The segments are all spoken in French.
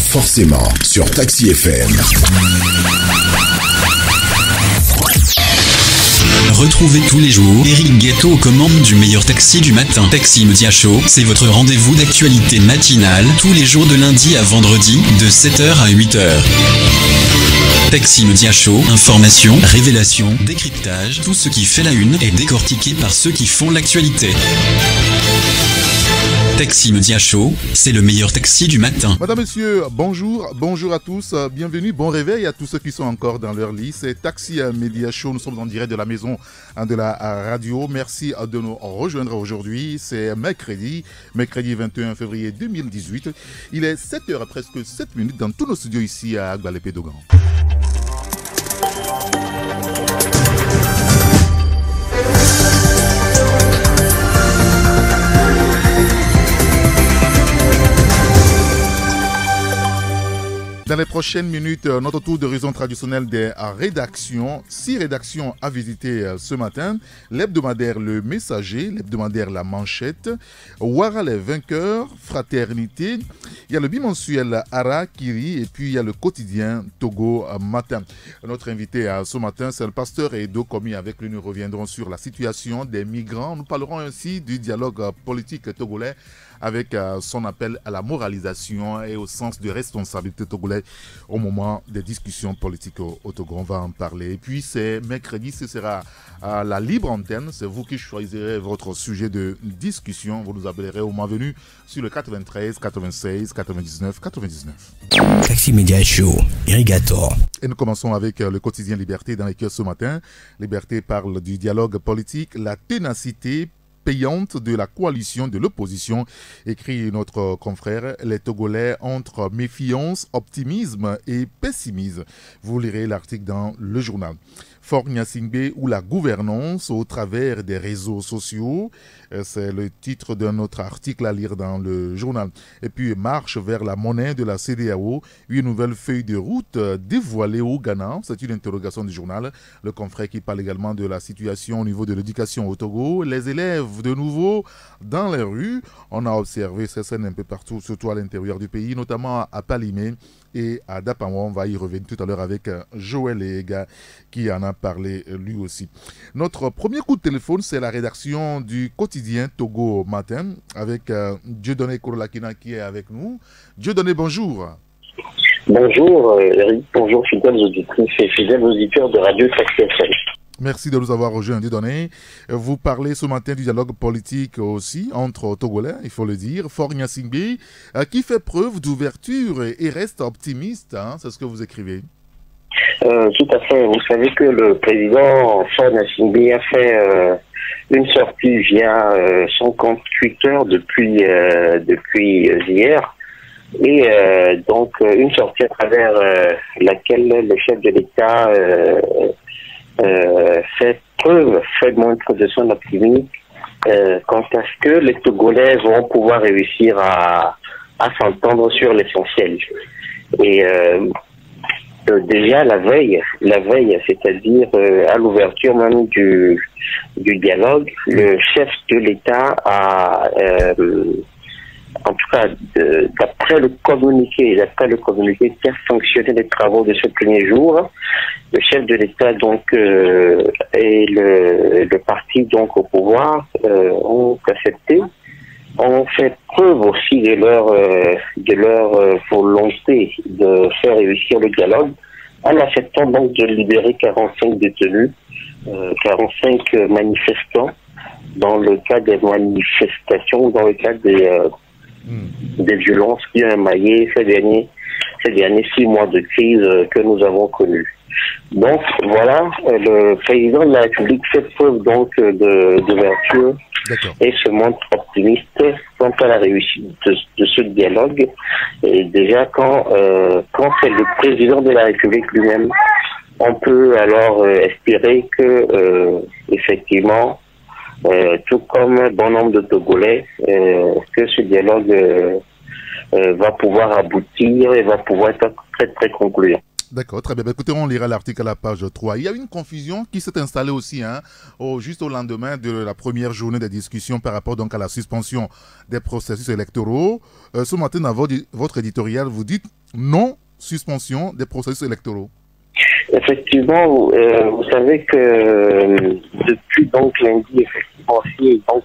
forcément sur Taxi FM. Retrouvez tous les jours Eric Ghetto aux commandes du meilleur taxi du matin. Taxi Media Show, c'est votre rendez-vous d'actualité matinale tous les jours de lundi à vendredi de 7h à 8h. Taxi Media Show, information, révélation, décryptage, tout ce qui fait la une est décortiqué par ceux qui font l'actualité. Taxi Media Show, c'est le meilleur taxi du matin. Madame, Monsieur, bonjour à tous, bienvenue, bon réveil à tous ceux qui sont encore dans leur lit. C'est Taxi Media Show, nous sommes en direct de la maison de la radio. Merci de nous rejoindre aujourd'hui, c'est mercredi 21 février 2018. Il est 7h, presque 7 minutes dans tous nos studios ici à Gualepé-Dogan. Dans les prochaines minutes, notre tour d'horizon traditionnel des rédactions. 6 rédactions à visiter ce matin. L'hebdomadaire Le Messager, l'hebdomadaire La Manchette, Ouara les Vainqueurs, Fraternité. Il y a le bimensuel Ara Kiri et puis il y a le quotidien Togo Matin. Notre invité ce matin, c'est le pasteur Edo Komi. Avec lui, nous reviendrons sur la situation des migrants. Nous parlerons ainsi du dialogue politique togolais avec son appel à la moralisation et au sens de responsabilité togolais au moment des discussions politiques au Togo. On va en parler. Et puis c'est mercredi, ce sera la libre antenne. C'est vous qui choisirez votre sujet de discussion. Vous nous appellerez au moment venu sur le 93 96 99 99. Taxi Media Show, Irrigator. Et nous commençons avec le quotidien Liberté dans lequel ce matin, Liberté parle du dialogue politique, la ténacité payante de la coalition de l'opposition, écrit notre confrère. Les Togolais entre méfiance, optimisme et pessimisme. Vous lirez l'article dans le journal. Fort Gnassingbé ou la gouvernance au travers des réseaux sociaux. C'est le titre d'un autre article à lire dans le journal. Et puis, marche vers la monnaie de la CEDEAO. Une nouvelle feuille de route dévoilée au Ghana. C'est une interrogation du journal. Le confrère qui parle également de la situation au niveau de l'éducation au Togo. Les élèves de nouveau dans les rues. On a observé ces scènes un peu partout, surtout à l'intérieur du pays, notamment à Palimé et à Dapawa. On va y revenir tout à l'heure avec Joël Ega qui en a parlé lui aussi. Notre premier coup de téléphone, c'est la rédaction du quotidien Togo Matin avec Dieudonné Korolakina qui est avec nous. Dieudonné, bonjour. Bonjour Eric, bonjour fidèles auditrices et fidèles auditeurs de Radio Taxi FM. Merci de nous avoir rejoints, Dieudonné. Vous parlez ce matin du dialogue politique aussi entre Togolais, il faut le dire. Fort Gnassingbé, qui fait preuve d'ouverture et reste optimiste, hein, c'est ce que vous écrivez. Tout à fait. Vous savez que le président Fort Gnassingbé a fait une sortie via son compte Twitter depuis hier. Et donc une sortie à travers laquelle le chef de l'État fait montre de son optimisme quant à ce que les Togolais vont pouvoir réussir à s'entendre sur l'essentiel. Et déjà la veille, c'est-à-dire à l'ouverture même du dialogue, le chef de l'État a en tout cas, d'après le communiqué qui a sanctionné les travaux de ce premier jour, le chef de l'État donc et le parti donc au pouvoir ont accepté, ont fait preuve aussi de leur volonté de faire réussir le dialogue en acceptant donc de libérer 45 détenus, 45 manifestants dans le cas des manifestations ou dans le cas des violences qui ont émaillé ces derniers 6 mois de crise que nous avons connus. Donc voilà, le président de la République fait preuve donc d'ouverture et se montre optimiste quant à la réussite de ce dialogue. Et déjà quand c'est le président de la République lui-même, on peut alors espérer que effectivement, tout comme bon nombre de Togolais, que ce dialogue va pouvoir aboutir et va pouvoir être très très concluant. D'accord, très bien. Écoutez, on lira l'article à la page 3. Il y a une confusion qui s'est installée aussi, juste au lendemain de la première journée des discussions par rapport donc à la suspension des processus électoraux. Ce matin, dans votre éditorial, vous dites non suspension des processus électoraux. Effectivement, vous savez que depuis donc lundi, effectivement aussi, donc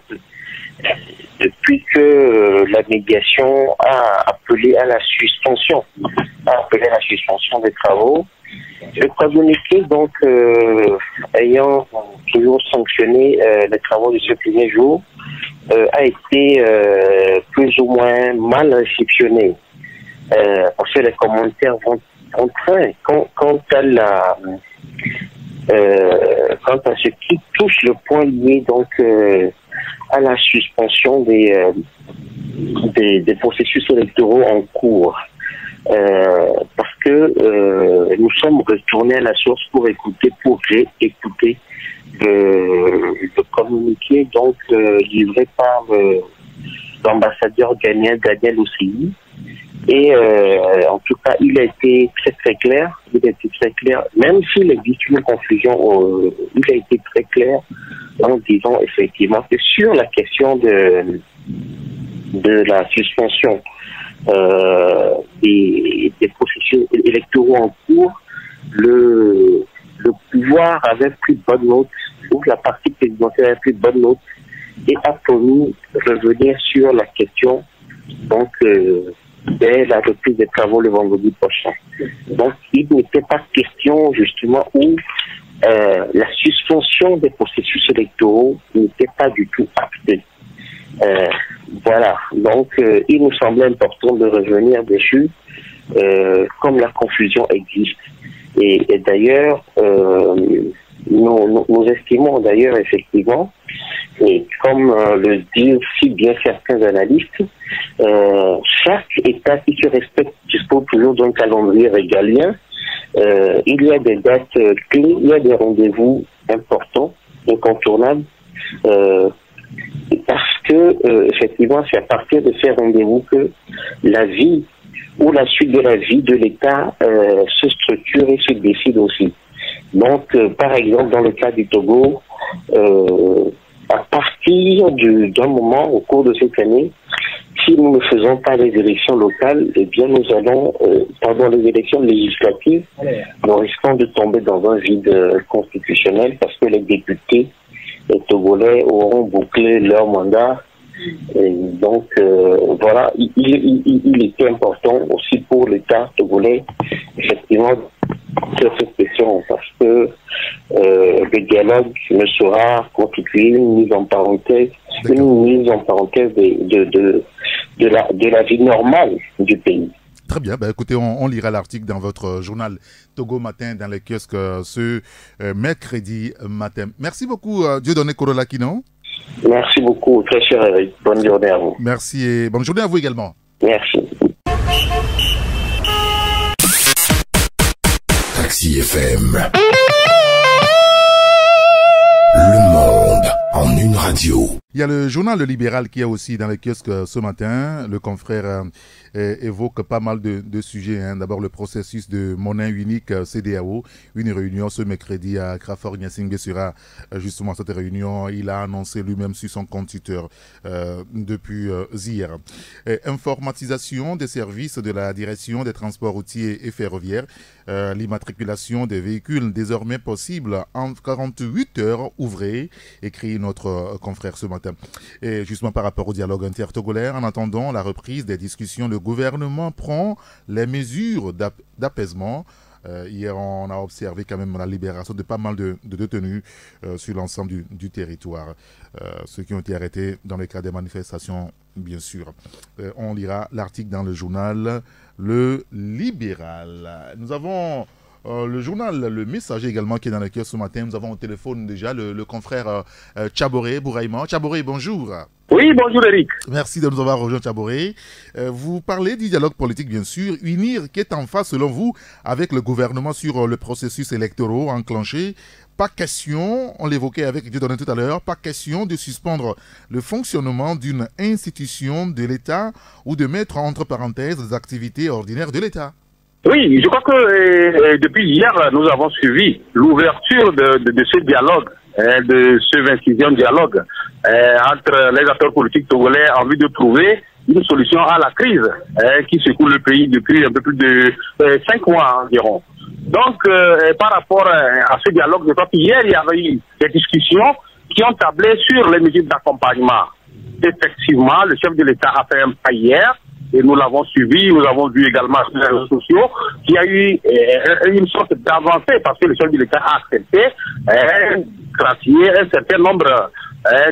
depuis que la médiation a appelé à la suspension, des travaux, le communiqué donc ayant toujours sanctionné les travaux de ce premier jour a été plus ou moins mal réceptionné parce que les commentaires vont train quant à ce qui touche le point lié donc à la suspension des processus électoraux en cours. Parce que nous sommes retournés à la source pour réécouter le communiqué donc livré par l'ambassadeur ghanéen Daniel Ousseyi. Et en tout cas, il a été très clair. Même s'il existe une confusion, il a été très clair en disant effectivement que sur la question de la suspension des processus électoraux en cours, le pouvoir avait pris bonne note, ou la partie présidentielle avait pris bonne note, et a promis revenir sur la question donc dès la reprise des travaux le vendredi prochain. Donc il n'était pas question justement où la suspension des processus électoraux n'était pas du tout actée. Voilà, donc il nous semblait important de revenir dessus, comme la confusion existe. Et d'ailleurs, nous estimons d'ailleurs effectivement, et comme le disent si bien certains analystes, chaque État qui se respecte dispose toujours d'un calendrier régalien. Il y a des dates clés, il y a des rendez-vous importants, incontournables, parce que effectivement c'est à partir de ces rendez-vous que la vie ou la suite de la vie de l'État se structure et se décide aussi. Donc par exemple dans le cas du Togo, à partir d'un moment au cours de cette année, si nous ne faisons pas les élections locales, eh bien nous allons, pendant les élections législatives, nous risquons de tomber dans un vide constitutionnel parce que les députés togolais auront bouclé leur mandat. Et donc voilà, il était important aussi pour l'État togolais, effectivement, sur cette question, parce que le dialogue ne sera constitué une mise en parenthèse de la vie normale du pays. Très bien, écoutez, on lira l'article dans votre journal Togo Matin dans les kiosques ce mercredi matin. Merci beaucoup, Dieudonné Korolakino. Merci beaucoup, très cher Eric. Bonne journée à vous. Merci et bonne journée à vous également. Merci. Taxi FM. Le monde en une radio. Il y a le journal Le Libéral qui est aussi dans les kiosques ce matin. Le confrère évoque pas mal de sujets. D'abord, le processus de monnaie unique CEDEAO. Une réunion ce mercredi à Crawford Nyasingbe sera justement cette réunion. Il a annoncé lui-même sur son compte Twitter depuis hier. Informatisation des services de la direction des transports routiers et ferroviaires. L'immatriculation des véhicules désormais possible en 48 heures ouvrées, écrit notre confrère ce matin. Et justement par rapport au dialogue intertogolais, en attendant la reprise des discussions, le gouvernement prend les mesures d'apaisement. Hier, on a observé quand même la libération de pas mal de détenus sur l'ensemble du territoire. Ceux qui ont été arrêtés dans le cadre des manifestations, bien sûr. On lira l'article dans le journal Le Libéral. Nous avons le journal Le Messager également qui est dans le cœur ce matin. Nous avons au téléphone déjà le confrère Tchaboré Bouraïma. Tchaboré, bonjour. Oui, bonjour Eric. Merci de nous avoir rejoint, Tchaboré. Vous parlez du dialogue politique, bien sûr. UNIR qui est en face, selon vous, avec le gouvernement sur le processus électoral enclenché. Pas question, on l'évoquait avec Dieudonné tout à l'heure, pas question de suspendre le fonctionnement d'une institution de l'État ou de mettre entre parenthèses les activités ordinaires de l'État. Oui, je crois que depuis hier, nous avons suivi l'ouverture de ce dialogue, de ce 26e dialogue entre les acteurs politiques togolais en vue de trouver une solution à la crise qui secoue le pays depuis un peu plus de 5 mois environ. Donc, par rapport à ce dialogue, je crois qu'hier, il y avait eu des discussions qui ont tablé sur les mesures d'accompagnement. Effectivement, le chef de l'État a fait un pas hier, et nous l'avons suivi, nous avons vu également sur les réseaux sociaux qu'il y a eu une sorte d'avancée parce que le chef de l'État a accepté gracier un certain nombre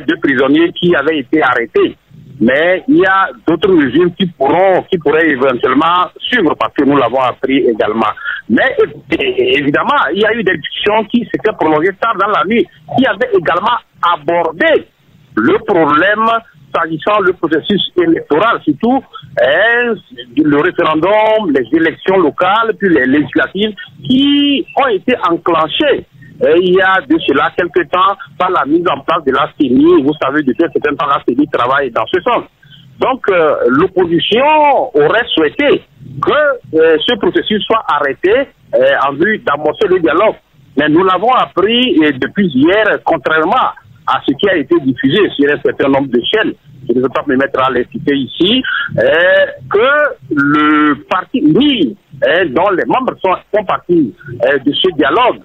de prisonniers qui avaient été arrêtés. Mais il y a d'autres mesures qui pourraient éventuellement suivre parce que nous l'avons appris également. Mais évidemment, il y a eu des discussions qui s'étaient prolongées tard dans la nuit, qui avaient également abordé le problème s'agissant du processus électoral, surtout le référendum, les élections locales, puis les législatives qui ont été enclenchées. Il y a de cela quelques temps par la mise en place de la CENI. Vous savez, depuis un certain temps, la CENI travaille dans ce sens. Donc, l'opposition aurait souhaité que ce processus soit arrêté en vue d'amorcer le dialogue. Mais nous l'avons appris depuis hier, contrairement à ce qui a été diffusé sur un certain nombre de chaînes, je ne veux pas me mettre à les citer ici, que le parti uni, dont les membres sont partis de ce dialogue,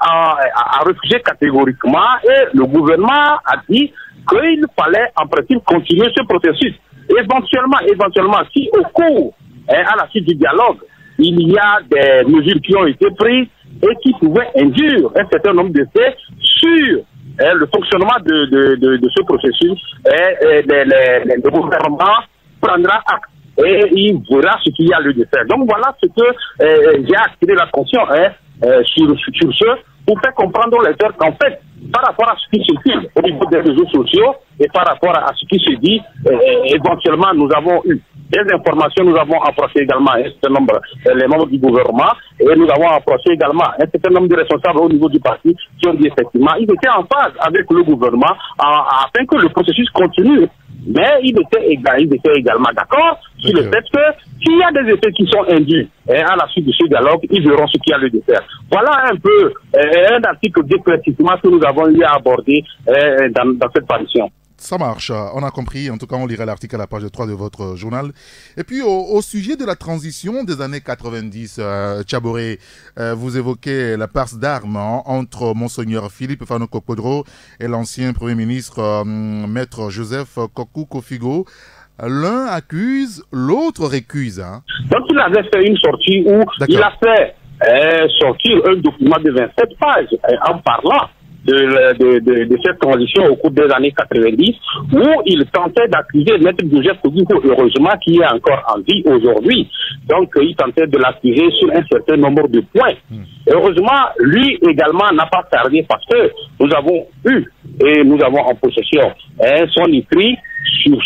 a refusé catégoriquement et le gouvernement a dit qu'il fallait en principe continuer ce processus. Éventuellement, si au cours, à la suite du dialogue, il y a des mesures qui ont été prises et qui pouvaient induire un certain nombre de faits sur le fonctionnement de ce processus, le gouvernement prendra acte et il verra ce qu'il y a lieu de faire. Donc voilà ce que j'ai attiré l'attention sur ce, pour faire comprendre aux lecteurs qu'en fait, par rapport à ce qui circule au niveau des réseaux sociaux et par rapport à ce qui se dit, éventuellement nous avons eu des informations, nous avons approché également un certain nombre, les membres du gouvernement, et nous avons approché également un certain nombre de responsables au niveau du parti qui ont dit effectivement, ils étaient en phase avec le gouvernement afin que le processus continue. Mais ils étaient également d'accord sur le fait que s'il y a des effets qui sont induits à la suite de ce dialogue, ils verront ce qu'il y a lieu de faire. Voilà un peu un article d'éclaircissement que nous avons eu à aborder dans cette parution. Ça marche, on a compris. En tout cas, on lira l'article à la page 3 de votre journal. Et puis, au sujet de la transition des années 90, Tchaboré, vous évoquez la passe d'armes entre Monseigneur Philippe Fano-Cocodro et l'ancien Premier ministre, Maître Joseph Kokou-Kofigo. L'un accuse, l'autre récuse. Donc, il avait fait une sortie où il a fait sortir un document de 27 pages en parlant de cette transition au cours des années 90, où il tentait d'accuser Maître Joseph Kokou, heureusement qui est encore en vie aujourd'hui. Donc il tentait de l'accuser sur un certain nombre de points. Heureusement, lui également n'a pas tardé parce que nous avons eu et nous avons en possession son écrit sur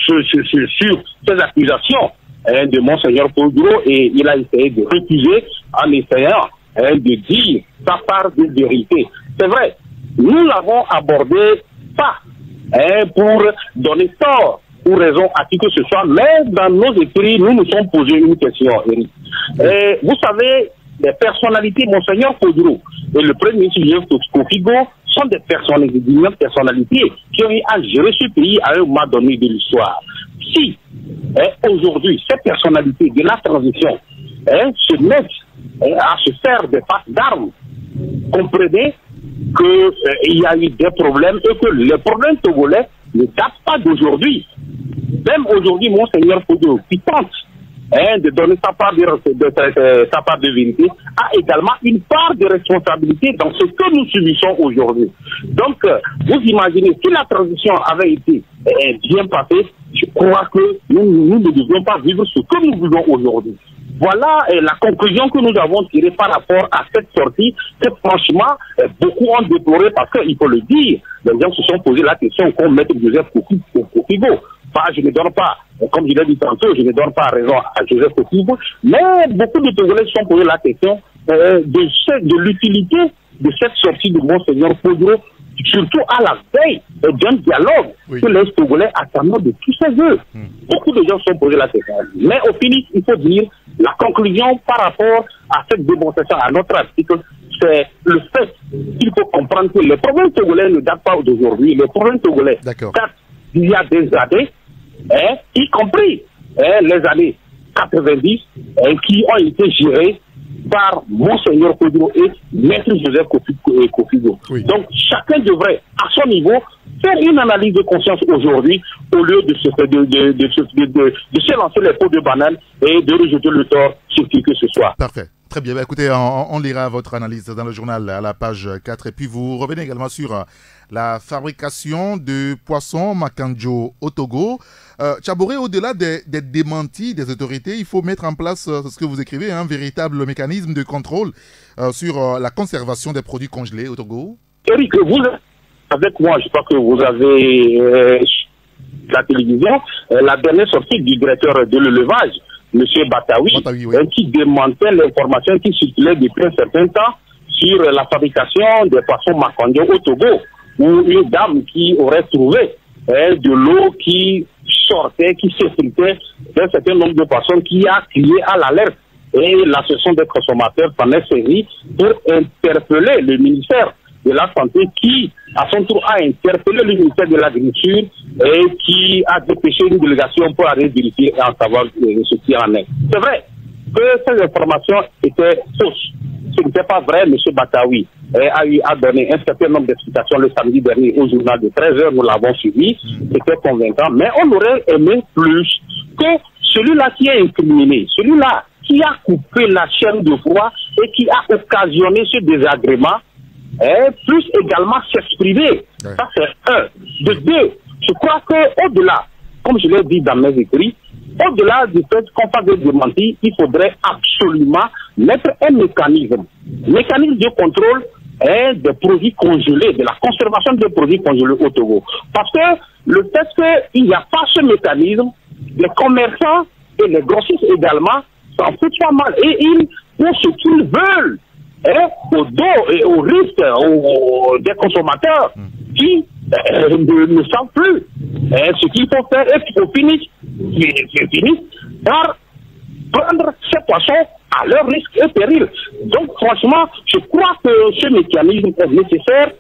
ces accusations de Monseigneur Kokou, et il a essayé de récuser en essayant de dire sa part de vérité. C'est vrai. Nous l'avons abordé pas pour donner tort ou raison à qui que ce soit, mais dans nos écrits, nous nous sommes posé une question, Eric. Vous savez, les personnalités, Monseigneur Kokou et le Premier ministre Kofigo sont des personnalités qui ont eu à gérer ce pays à un moment donné de l'histoire. Si aujourd'hui, ces personnalités de la transition se mettent à se faire des passes d'armes, comprenez qu'il y a eu des problèmes et que les problèmes togolais ne datent pas d'aujourd'hui. Même aujourd'hui, Monseigneur Kokou, qui tente de donner sa part de vérité, a également une part de responsabilité dans ce que nous subissons aujourd'hui. Donc, vous imaginez, si la transition avait été bien passée, je crois que nous ne devions pas vivre ce que nous vivons aujourd'hui. Voilà la conclusion que nous avons tirée par rapport à cette sortie, que franchement, beaucoup ont déploré parce qu'il faut le dire, les gens se sont posé la question comme Maître Joseph Kofigo. Je ne donne pas, comme je l'ai dit tantôt, je ne donne pas raison à Joseph Kofigo, mais beaucoup de Togolais se sont posé la question de l'utilité de cette sortie de Monseigneur Kofigo, surtout à la veille d'un dialogue que les Togolais attendent de tous ces œufs. Beaucoup de gens se sont posé la question. Mais au finish, il faut dire La conclusion par rapport à cette démonstration, à notre article, c'est le fait qu'il faut comprendre que les problèmes togolais ne datent pas d'aujourd'hui. Les problèmes togolais datent d'il y a des années, y compris les années 90, qui ont été gérées par Monseigneur Kodro et Maître Joseph Kofigo. Oui. Donc, chacun devrait, à son niveau, faire une analyse de conscience aujourd'hui, au lieu de se lancer les pots de banane et de rejeter le tort sur qui que ce soit. Parfait. Très bien. Bah, écoutez, on lira votre analyse dans le journal à la page 4. Et puis, vous revenez également sur la fabrication de poissons Makanjo au Togo. Tchaboré, au-delà des démentis des autorités, il faut mettre en place ce que vous écrivez, un véritable mécanisme de contrôle sur la conservation des produits congelés au Togo. Eric, vous, avec moi, je crois que vous avez la télévision, la dernière sortie du directeur de l'élevage, M. Batawi, oui. Qui démentait l'information qui circulait depuis un certain temps sur la fabrication des poissons Makanjo au Togo, où une dame qui aurait trouvé de l'eau qui sortait, qui s'effritait d'un certain nombre de personnes qui a crié à l'alerte. Et l'association des consommateurs s'en est saisie pour interpeller le ministère de la Santé qui, à son tour, a interpellé le ministère de l'Agriculture et qui a dépêché une délégation pour aller vérifier et en savoir ce qui en est. C'est vrai que ces informations étaient fausses. Ce n'était pas vrai, M. Batawi a donné un certain nombre d'explications le samedi dernier au journal de 13h, nous l'avons suivi, c'était convaincant, mais on aurait aimé plus que celui-là qui est incriminé, celui-là qui a coupé la chaîne de froid et qui a occasionné ce désagrément, puisse également s'exprimer. Ouais. Ça, c'est un. De deux, je crois qu'au-delà, comme je l'ai dit dans mes écrits, au-delà du fait qu'on fasse des démentis, il faudrait absolument mettre un mécanisme de contrôle des produits congelés, de la conservation des produits congelés au Togo. Parce que le fait qu'il n'y a pas ce mécanisme, les commerçants et les grossistes également s'en foutent pas mal. Et ils font ce qu'ils veulent, au dos et au risque des consommateurs qui ne savent plus ce qu'il faut faire et qu'il faut finir par prendre ces poissons à leur risque et péril. Donc franchement, je crois que ce mécanisme est nécessaire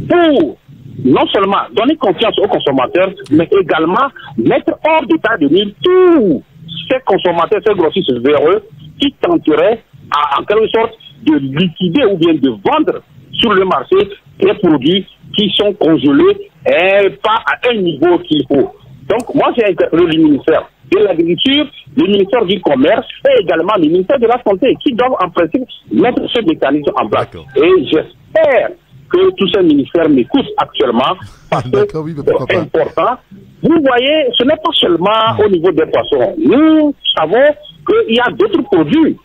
pour non seulement donner confiance aux consommateurs, mais également mettre hors d'état de nuire tous ces consommateurs, ces grossistes véreux qui tenteraient en quelque sorte de liquider ou bien de vendre sur le marché des produits qui sont congelés et pas à un niveau qu'il faut. Donc moi j'ai interpellé le ministère de l'Agriculture, le ministère du Commerce et également le ministère de la Santé qui doivent en principe mettre ce mécanisme en place. Et j'espère que tous ces ministères m'écoutent actuellement parce que c'est important. Vous voyez, ce n'est pas seulement au niveau des poissons. Nous savons qu'il y a d'autres produits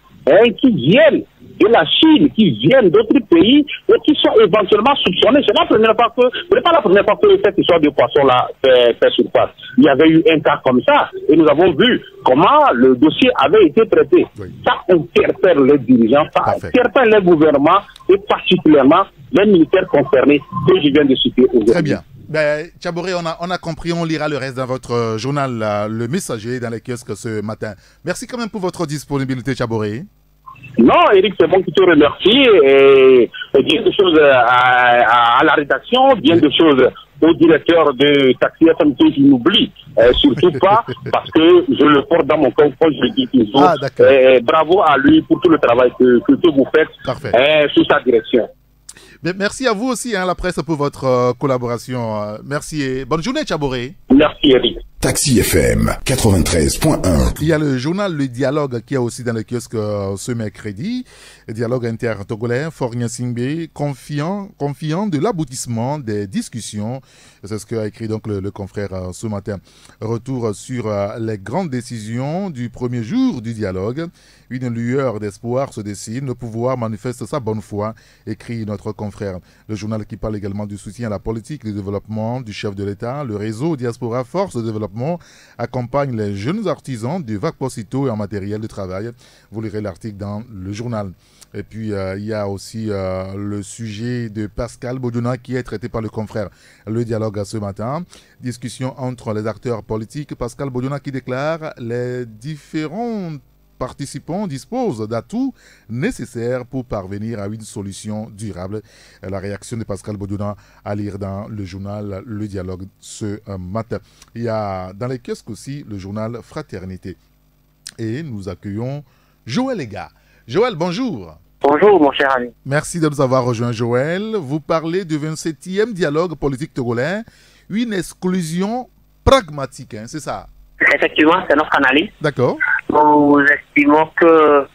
qui viennent de la Chine, qui viennent d'autres pays et qui sont éventuellement soupçonnés. Ce n'est pas la première fois que cette histoire de poisson-là fait surface. Il y avait eu un cas comme ça et nous avons vu comment le dossier avait été traité. Oui. Ça interpelle les dirigeants, ça interpelle les gouvernements et particulièrement les militaires concernés que je viens de citer aujourd'hui. Très bien. Ben, Tchaboré, on a compris, on lira le reste dans votre journal, Le Messager, dans les kiosques ce matin. Merci quand même pour votre disponibilité, Tchaboré. Non, Eric, c'est bon que tu te remercies et bien de choses à la rédaction, bien de choses au directeur de Taxi FM que je n'oublie surtout pas parce que je le porte dans mon corps, je le dis toujours. Bravo à lui pour tout le travail que vous faites sous sa direction. Mais merci à vous aussi, la presse, pour votre collaboration. Merci et bonne journée, Tchaboré. Merci, Eric. Taxi FM 93.1. Il y a le journal Le Dialogue qui est aussi dans le kiosque ce mercredi. Le dialogue inter-togolais, Fornia Singbe, confiant de l'aboutissement des discussions. C'est ce qu'a écrit donc le confrère ce matin. Retour sur les grandes décisions du premier jour du dialogue. Une lueur d'espoir se dessine. Le pouvoir manifeste sa bonne foi, écrit notre confrère. Le journal qui parle également du soutien à la politique de développement du chef de l'État. Le réseau Diaspora Force de développement accompagne les jeunes artisans du Vacposito et en matériel de travail. Vous lirez l'article dans le journal. Et puis, il y a aussi le sujet de Pascal Bodiona qui est traité par le confrère. Le dialogue ce matin. Discussion entre les acteurs politiques. Pascal Bodiona qui déclare les différentes participants disposent d'atouts nécessaires pour parvenir à une solution durable. La réaction de Pascal Bodouna à lire dans le journal Le Dialogue ce matin. Il y a dans les kiosques aussi le journal Fraternité. Et nous accueillons Joël Lega. Joël, bonjour. Bonjour, mon cher ami. Merci de nous avoir rejoint, Joël. Vous parlez du 27e dialogue politique togolais, une exclusion pragmatique, hein, c'est ça? Effectivement, c'est notre analyse. D'accord. Nous estimons que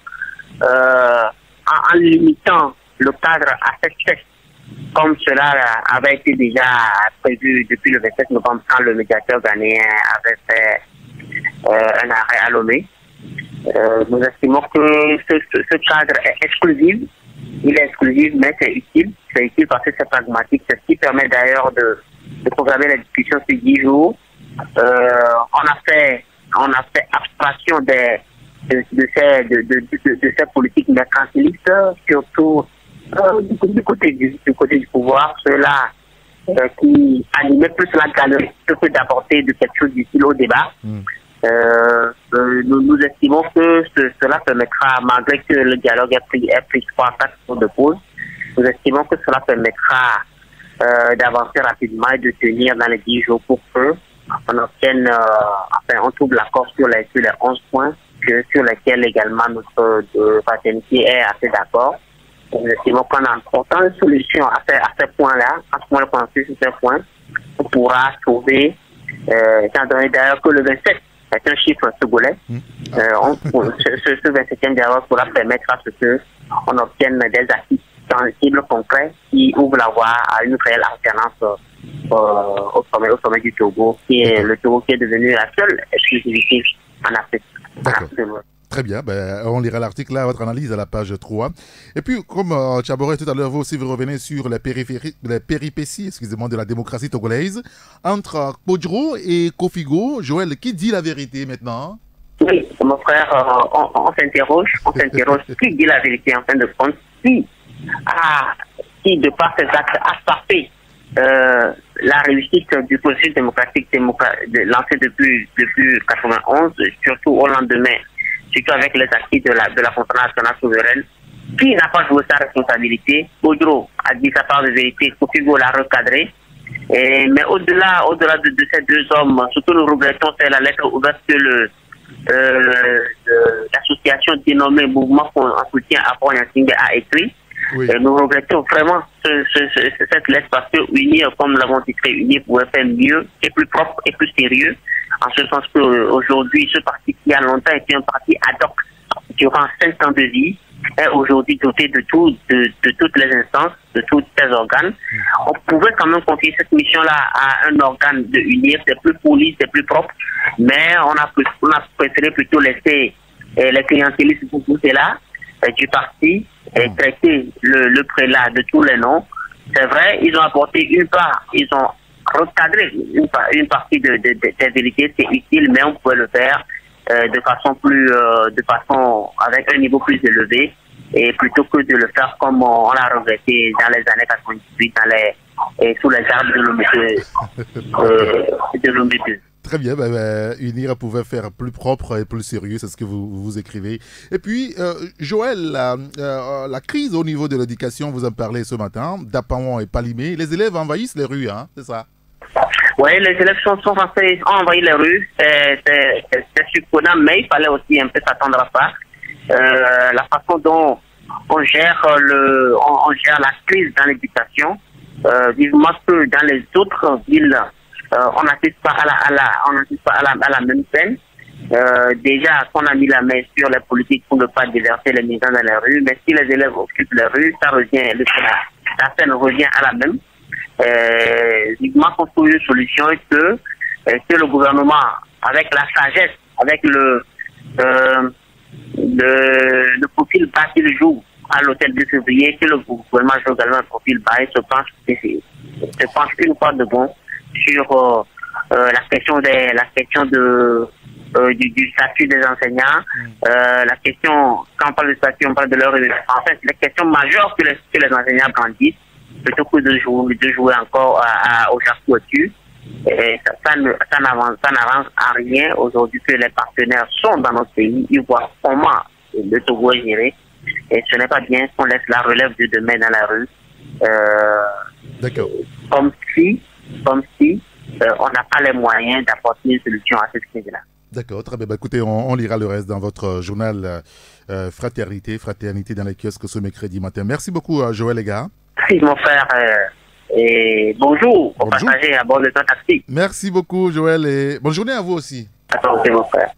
en limitant le cadre à cette fête, comme cela avait été déjà prévu depuis le 27 novembre, quand le médiateur ghanéen avait fait un arrêt à Lomé, nous estimons que ce cadre est exclusif. Il est exclusif, mais c'est utile. C'est utile parce que c'est pragmatique. C'est ce qui permet d'ailleurs de programmer la discussion sur 10 jours. On a fait abstraction de ces politiques mercantilistes, surtout du côté du pouvoir, ceux-là qui animaient plus la galerie que d'apporter de quelque chose d'utile au débat. Nous estimons que cela permettra, malgré que le dialogue ait pris 3-4 jours de pause, nous estimons que cela permettra d'avancer rapidement et de tenir dans les 10 jours pour que on obtienne, on trouve l'accord sur les 11 points sur lesquels également notre fraternité est assez d'accord. Nous estimons qu'en apportant une solution à ces points-là, à ce moment-là, sur ces points, on pourra trouver, étant donné d'ailleurs que le 27 est un chiffre togolais, ce 27e dialogue pourra permettre à ce qu'on obtienne des acquis sensibles, concrets, qui ouvrent la voie à une réelle alternance au sommet du Togo, qui est le Togo qui est devenu la seule exclusivité en Afrique. Très bien, on lira l'article là, votre analyse à la page 3. Et puis, comme Tchaboré tout à l'heure, vous aussi vous revenez sur les péripéties de la démocratie togolaise entre Kodjo et Kofigo. Joël, qui dit la vérité maintenant? Oui, mon frère, on s'interroge, qui dit la vérité en fin de compte, qui de par ses actes a frappé la réussite du processus démocratique lancé depuis 1991, surtout au lendemain, surtout avec les acquis de la conférence nationale souveraine, qui n'a pas joué sa responsabilité. Kodjo a dit sa part de vérité, Kofigo l'a recadré. Mais au-delà de ces deux hommes, ce que nous regrettons, c'est la lettre ouverte que l'association dénommée Mouvement en soutien à Port Yassingbe a écrit. Oui. Nous regrettons vraiment cette lettre parce que UNIR, comme nous l'avons titré, UNIR pouvait faire mieux et plus propre et plus sérieux, en ce sens qu'aujourd'hui, ce parti qui a longtemps été un parti ad hoc durant 5 ans de vie est aujourd'hui doté de toutes les instances, de tous ces organes. On pouvait quand même confier cette mission-là à un organe de UNIR, c'est plus poli, c'est plus propre, mais on a préféré plutôt laisser les clientélistes pour pousser là du parti et traiter le prélat de tous les noms. C'est vrai, ils ont apporté une part, ils ont recadré une partie des vérités, c'est utile, mais on pouvait le faire de façon avec un niveau plus élevé, et plutôt que de le faire comme on l'a regretté dans les années 98 sous les arbres de Lomé 2. Très bien, UNIR pouvait faire plus propre et plus sérieux, c'est ce que vous écrivez. Et puis, Joël, la crise au niveau de l'éducation, vous en parlez ce matin, Dapaon et Palimé, les élèves envahissent les rues, hein, c'est ça? Oui, les élèves ont envahi les rues, c'est surprenant, mais il fallait aussi un peu s'attendre à ça. La façon dont on gère la crise dans l'éducation, vivement que dans les autres villes, on n'assiste pas à la même peine. Déjà qu'on a mis la main sur les politiques pour ne pas déverser les migrants dans les rues, mais si les élèves occupent les rues, la scène revient à la même. Vivement qu'on trouve une solution et que le gouvernement, avec la sagesse, avec le profil bas qu'il joue à l'hôtel de février, que le gouvernement joue également un profil bas et se penche une fois de bon sur la question du statut des enseignants, la question, quand on parle de statut, on parle de leur rémunération. En fait, c'est la question majeure que les enseignants grandissent, plutôt que de jouer encore au jacques-voiture. Et ça n'avance à rien aujourd'hui que les partenaires sont dans notre pays, ils voient comment le Togo est géré. Et ce n'est pas bien qu'on laisse la relève de demain dans la rue. D'accord. Comme si on n'a pas les moyens d'apporter une solution à cette crise-là. D'accord, très bien. Bah, écoutez, on lira le reste dans votre journal Fraternité dans les kiosques ce mercredi matin. Merci beaucoup, Joël Ega. Merci, mon frère. Et bonjour aux passagers à bord de ton taxi. Merci beaucoup, Joël, et bonne journée à vous aussi. Attends, mon frère.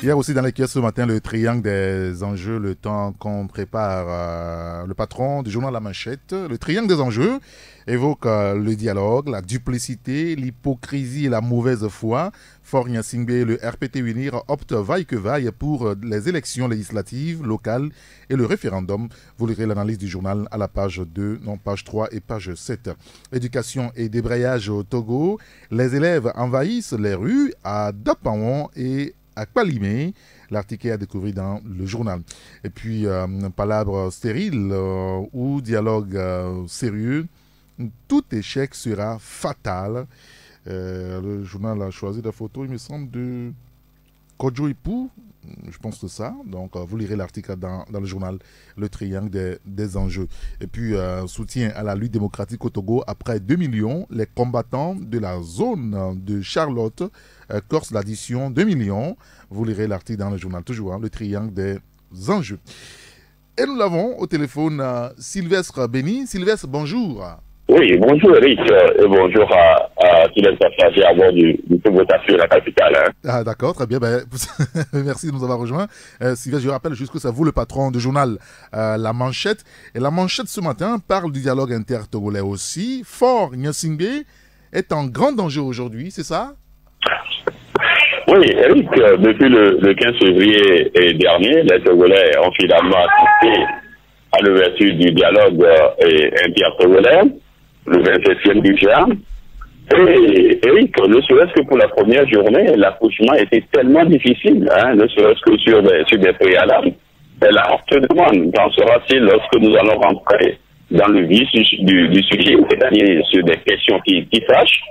Hier aussi dans les kiosques ce matin, le triangle des enjeux, le temps qu'on prépare le patron du journal La Manchette. Le triangle des enjeux évoque le dialogue, la duplicité, l'hypocrisie et la mauvaise foi. Faure Gnassingbé et le RPT Unir optent vaille que vaille pour les élections législatives, locales et le référendum. Vous lirez l'analyse du journal à la page 2, non, page 3 et page 7. Éducation et débrayage au Togo. Les élèves envahissent les rues à Dapaon et à Kpalimé. L'article est à découvrir dans le journal. Et puis, palabre stérile ou dialogue sérieux. Tout échec sera fatal. Le journal a choisi la photo, il me semble, de Kodjo Ipou. Je pense que c'est ça. Donc, vous lirez l'article dans le journal Le Triangle des enjeux. Et puis, soutien à la lutte démocratique au Togo. Après 2 millions, les combattants de la zone de Charlotte Corse l'addition 2 millions. Vous lirez l'article dans le journal, toujours, Le Triangle des enjeux. Et nous l'avons au téléphone Sylvestre Béni. Sylvestre, bonjour. Oui, bonjour Eric, et bonjour à tous les passagers à bord du Togo Taxi, la capitale. Hein. Ah, d'accord, très bien. Ben, merci de nous avoir rejoints. Sylvestre, je rappelle juste que c'est vous le patron du journal La Manchette. Et La Manchette ce matin parle du dialogue inter-togolais aussi. Faure Gnassingbé est en grand danger aujourd'hui, c'est ça? Oui, Eric, depuis le 15 février dernier, les Togolais ont finalement assisté à l'ouverture du dialogue inter-togolais, le 27e du GEA. Et Eric, ne serait-ce que pour la première journée, l'accouchement était tellement difficile, hein, ne serait-ce que sur des préalables. Et la forte demande, qu'en sera-t-il lorsque nous allons rentrer dans le vif du sujet, c'est-à-dire sur des questions qui fâchent.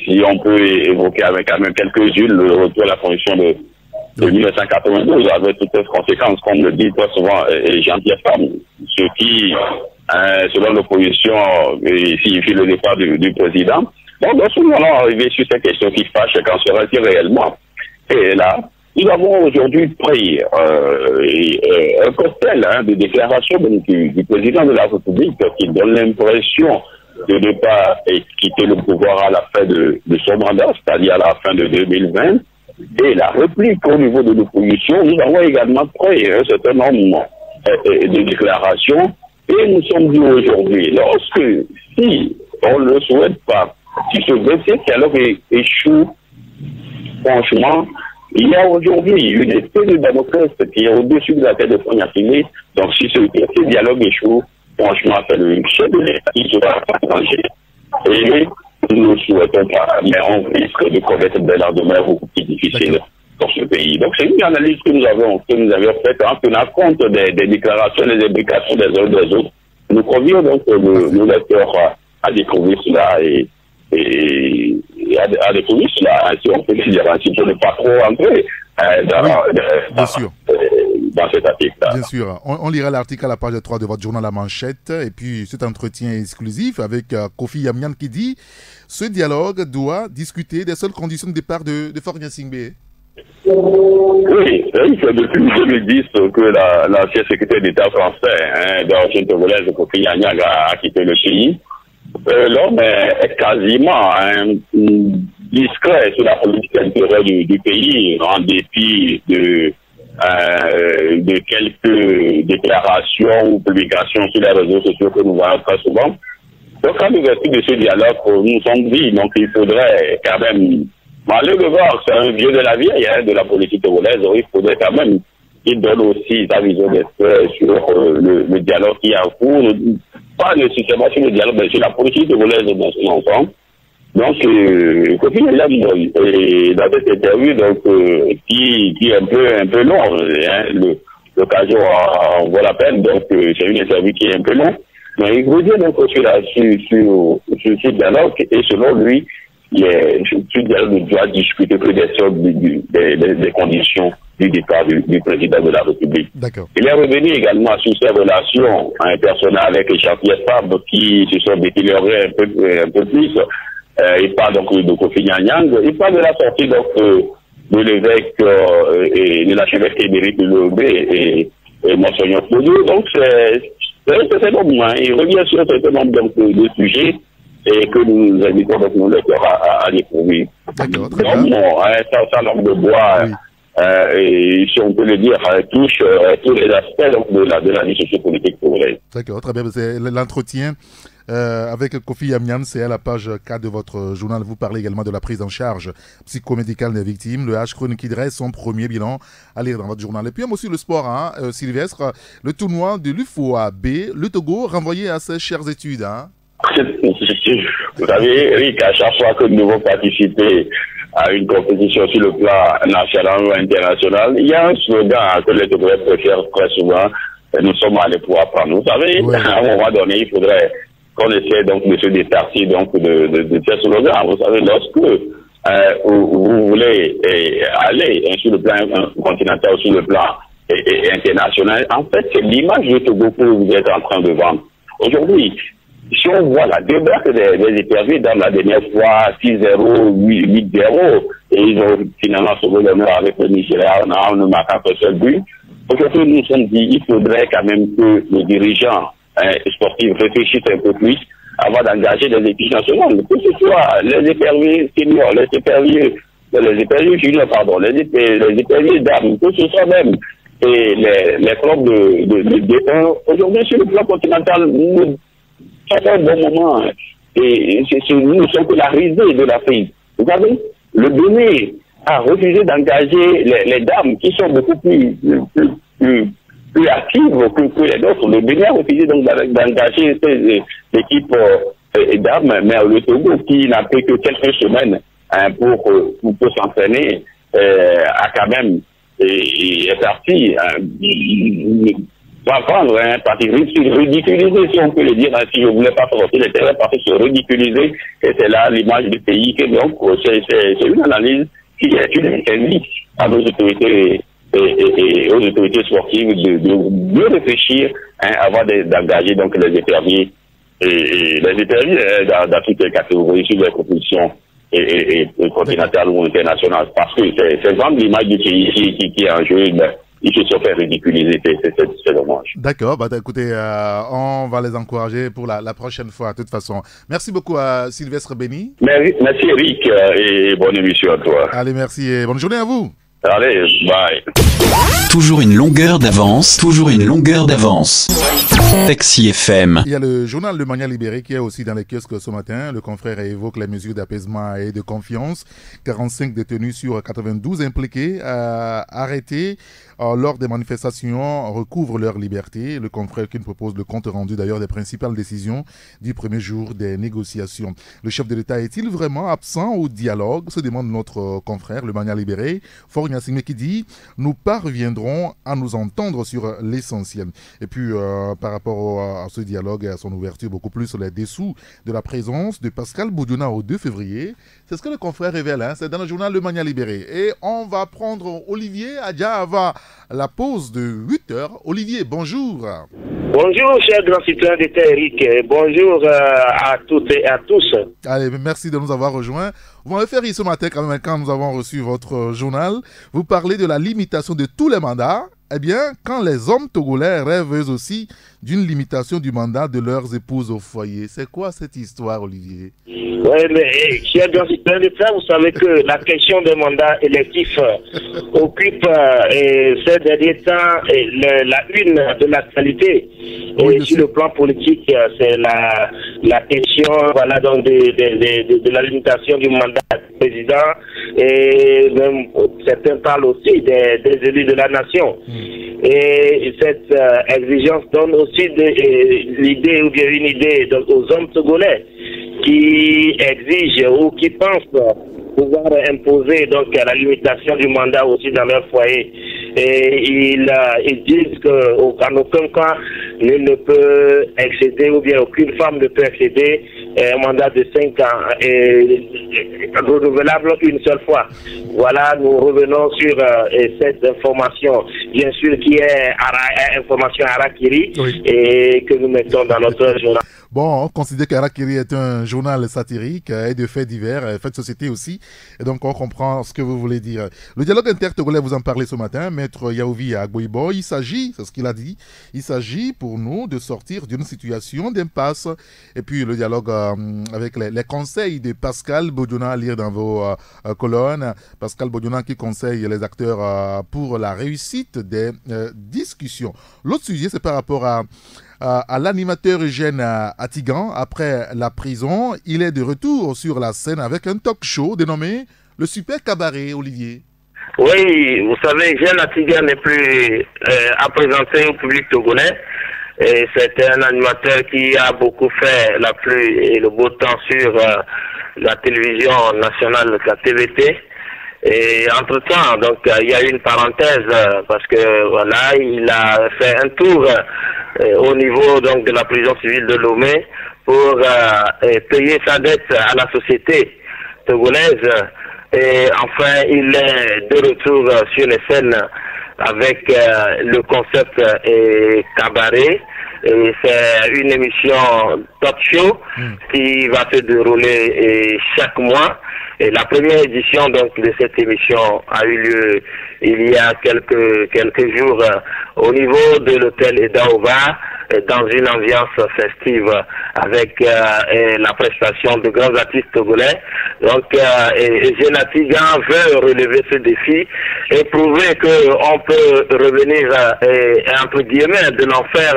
Si on peut évoquer avec quand même quelques-unes le retour à la fonction de 1992 avec toutes les conséquences, comme le dit très souvent Jean-Pierre Femme, ce qui, selon l'opposition, signifie le départ du président. Donc, nous allons arriver sur ces questions qui fâchent, qu'en sera-t-il réellement? Et là, nous avons aujourd'hui pris un cocktail de déclaration du président de la République qui donne l'impression de ne pas quitter le pouvoir à la fin de son mandat, c'est-à-dire à la fin de 2020. Et la réplique au niveau de l'opposition, nous avons également pris un certain nombre de déclarations. Et nous sommes dit aujourd'hui, si on ne le souhaite pas, si ce 27 dialogue échoue, franchement, il y a aujourd'hui une espèce de Damoclès qui est au-dessus de la tête de Faure Gnassingbé. Donc si ce dialogue échoue, franchement, c'est le chef de l'État qui sera en danger. Et nous ne souhaitons pas, mais on risque de connaître des lendemains beaucoup plus difficiles dans ce pays. Donc, c'est une analyse que nous avions faite en tenant compte des déclarations, des implications des uns des autres. Nous convions donc le lecteur à découvrir cela et à découvrir cela, si on peut le dire, ainsi pour ne pas trop entrer dans cet article-là. Bien sûr. On lira l'article à la page 3 de votre journal La Manchette. Et puis, cet entretien exclusif avec Kofi Yamian qui dit « Ce dialogue doit discuter des seules conditions de départ de Faure Gnassingbé ». Oui, c'est depuis 2010 que l'ancien secrétaire d'État français d'origine togolaise, Kofi Yamian, a quitté le pays. L'homme est quasiment discret sur la politique intérieure du pays, en dépit de quelques déclarations ou publications sur les réseaux sociaux que nous voyons très souvent. Donc, à l'ouverture de ce dialogue, nous sommes dit, donc il faudrait quand même, malgré le voir, c'est un vieux de la vieille, de la politique togolaise, il faudrait quand même qu'il donne aussi sa vision d'esprit sur le dialogue qui est en cours, pas nécessairement sur le dialogue, mais sur la politique togolaise dans son ensemble. Donc, Kofi Yamian, dans cette interview, donc, qui est un peu long, l'occasion en vaut la peine, donc c'est une interview qui est un peu longue. Mais il faut dire donc sur ce dialogue, et selon lui, ce dialogue doit discuter que des conditions du départ du président de la République. Il est revenu également sur ses relations personnelles avec les chantiers femmes qui se sont détériorées un peu plus. Il parle donc de Kofi Nyanyang, il parle de la sortie donc de l'évêque et de l'archevêque émérite de Lomé et Monseigneur Fodio. Donc c'est bon, il revient sur un certain nombre de sujets et que nous invitons donc nos lecteurs à découvrir. D'accord, très bien. Ça langue de bois, et si on peut le dire, touche tous les aspects donc, de la vie sociopolitique congolaise. D'accord, très bien. C'est l'entretien avec Kofi Nyanyang, c'est à la page 4 de votre journal. Vous parlez également de la prise en charge psychomédicale des victimes. Le H-Chronique qui dresse son premier bilan à lire dans votre journal. Et puis aussi le sport, Sylvestre, le tournoi de l'UFOA B, le Togo renvoyé à ses chères études. Vous savez, Eric, à chaque fois que nous devons participer à une compétition sur le plan national ou international, il y a un slogan que les Togolais préfèrent très souvent, nous sommes allés pour apprendre. Vous savez, à un moment donné, il faudrait qu'on essaie donc de se départir donc de ces slogans. Vous savez, lorsque vous voulez aller sur le plan continental ou sur le plan international, en fait, c'est l'image du Togo que vous êtes en train de vendre. Aujourd'hui, si on voit la débarque des éperviers dans la dernière fois, 6-0, 8-0, et ils ont finalement sauvé l'honneur avec le Nigeria en ne marquant que seul but. Aujourd'hui, nous nous sommes dit qu'il faudrait quand même que les dirigeants sportifs réfléchissent un peu plus avant d'engager des équipes nationales. Que ce soit les éperviers seniors, les éperviers juniors, pardon, les éperviers dames, que ce soit même les clubs de aujourd'hui, sur le plan continental, ça fait un bon moment. Et nous ne sommes que la risée de l'Afrique. Vous savez, le Bénin a refusé d'engager les dames qui sont beaucoup plus actives que les autres. Le Bénin a refusé donc d'engager ces équipes dames, mais le Togo, qui n'a pris que quelques semaines pour s'entraîner, a quand même est parti. Va prendre un parti ridiculisé, si on peut le dire, si je ne voulais pas sortir les terrains, parti se ridiculiser, et c'est là l'image du pays, que donc c'est une analyse qui est une service à nos autorités et aux autorités sportives de mieux réfléchir avant d'engager donc les éperviers et les éperviers dans toutes les catégories sur les compétitions et continentales ou internationales, parce que c'est vraiment l'image du pays qui est en jeu. Ils se sont fait ridiculiser, c'est dommage. D'accord, écoutez, on va les encourager pour la prochaine fois, de toute façon. Merci beaucoup à Sylvestre Béni. Merci Eric, et bonne émission à toi. Allez, merci et bonne journée à vous. Allez, bye. Toujours une longueur d'avance, toujours une longueur d'avance. Taxi FM. Il y a le journal Le Mania Libéré qui est aussi dans les kiosques ce matin. Le confrère évoque les mesures d'apaisement et de confiance. 45 détenus sur 92 impliqués, arrêtés lors des manifestations recouvrent leur liberté. Le confrère qui nous propose le compte rendu d'ailleurs des principales décisions du premier jour des négociations. Le chef de l'État est-il vraiment absent au dialogue, se demande notre confrère Le Mania Libéré. Fort Gnassimé qui dit « Nous parviendrons à nous entendre sur l'essentiel ». Et puis par rapport à ce dialogue et à son ouverture, beaucoup plus sur les dessous de la présence de Pascal Boudiona au 2 février. C'est ce que le confrère révèle, c'est dans le journal Le Mania Libéré. Et on va prendre Olivier Adja avant la pause de 8h. Olivier, bonjour. Bonjour, cher grand citoyen d'État Eric. Bonjour à toutes et à tous. Allez, merci de nous avoir rejoints. Vous m'avez fait rire ce matin quand nous avons reçu votre journal. Vous parlez de la limitation de tous les mandats. Eh bien, quand les hommes togolais rêvent eux aussi d'une limitation du mandat de leurs épouses au foyer. C'est quoi cette histoire, Olivier? Oui, mais cher grand citoyen d'État, vous savez que la question des mandats électifs occupe ces derniers temps la une de l'actualité. Et sur le plan politique, c'est la question donc de la limitation du mandat du président. Et même, certains parlent aussi des élus de la nation. Et cette exigence donne aussi l'idée ou bien une idée aux hommes togolais qui exigent ou qui pensent pouvoir imposer donc la limitation du mandat aussi dans leur foyer. Et ils disent qu'en aucun cas, nul ne peut excéder, ou bien aucune femme ne peut excéder un mandat de 5 ans et renouvelable une seule fois. Voilà, nous revenons sur cette information, bien sûr, qui est information Harakiri, oui, et que nous mettons dans notre journal. Bon, on considère qu'Harakiri est un journal satirique et de faits divers, faits de société aussi, et donc on comprend ce que vous voulez dire. Le dialogue intertogolais, vous en parlez ce matin, Maître Yaouvi Agboibo, il s'agit, c'est ce qu'il a dit, il s'agit pour nous de sortir d'une situation d'impasse, et puis le dialogue avec les conseils de Pascal Bodiona à lire dans vos colonnes, Pascal Bodiona qui conseille les acteurs pour la réussite des discussions. L'autre sujet, c'est par rapport à l'animateur Eugène Atigan. Après la prison, il est de retour sur la scène avec un talk show dénommé Le Super Cabaret, Olivier. Oui, vous savez, Eugène Atigan n'est plus à présenter au public togolais. C'est un animateur qui a beaucoup fait la pluie et le beau temps sur la télévision nationale, la TVT. Et entre-temps, donc, il y a eu une parenthèse parce que voilà, il a fait un tour au niveau donc de la prison civile de Lomé pour payer sa dette à la société togolaise. Et enfin, il est de retour sur les scènes avec le concept cabaret. Et c'est une émission talk show qui va se dérouler chaque mois. Et la première édition donc de cette émission a eu lieu il y a quelques jours au niveau de l'hôtel Edaova, dans une ambiance festive avec la prestation de grands artistes togolais. Donc Eugène Atigan veut relever ce défi et prouver qu'on peut revenir entre guillemets de l'enfer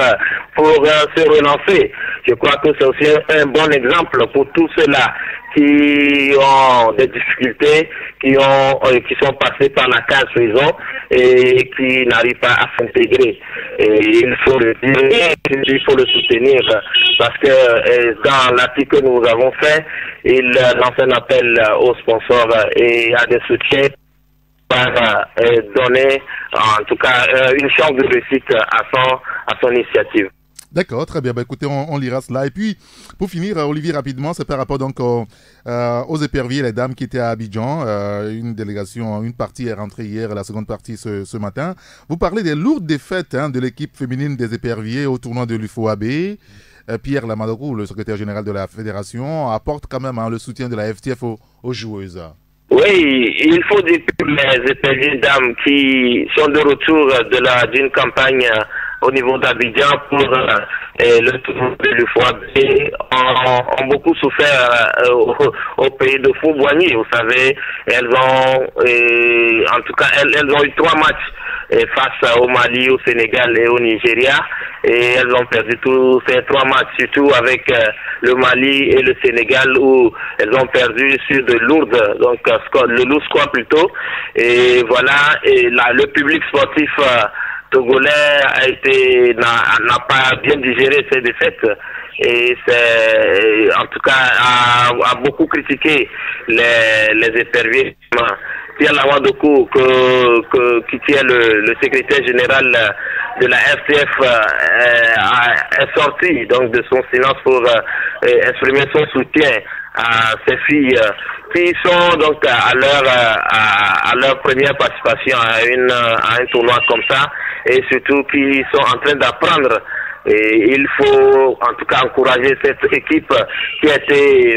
pour se relancer. Je crois que c'est aussi un bon exemple pour tous ceux-là qui ont des difficultés, qui sont passés par la case prison et qui n'arrivent pas à s'intégrer. Et il faut le dire, il faut le soutenir parce que dans l'article que nous avons fait, il lance un appel aux sponsors et à des soutiens pour donner en tout cas une chance de réussite à son initiative. D'accord, très bien. Bah, écoutez, on lira cela. Et puis, pour finir, Olivier, rapidement, c'est par rapport donc aux éperviers, les dames qui étaient à Abidjan. Une délégation, une partie est rentrée hier, la seconde partie ce matin. Vous parlez des lourdes défaites de l'équipe féminine des éperviers au tournoi de l'UFOAB. Pierre Lamadorou, le secrétaire général de la fédération, apporte quand même le soutien de la FTF aux joueuses. Oui, il faut dire que les éperviers dames qui sont de retour d'une campagne au niveau d'Abidjan pour le tour de l'UFOAB ont beaucoup souffert au pays de Fou-Boigny. Vous savez, elles ont eu 3 matchs face au Mali, au Sénégal et au Nigeria. Et elles ont perdu tous ces 3 matchs, surtout avec le Mali et le Sénégal où elles ont perdu sur de lourdes, donc le lourd score plutôt. Et voilà, et là, le public sportif togolais n'a pas bien digéré ces défaites et c'est en tout cas a beaucoup critiqué les éperviers. Pierre Lamadorou qui tient le secrétaire général de la FTF est sorti donc de son silence pour exprimer son soutien à ces filles qui sont donc à leur première participation à un tournoi comme ça et surtout qui sont en train d'apprendre. Et il faut en tout cas encourager cette équipe qui a fait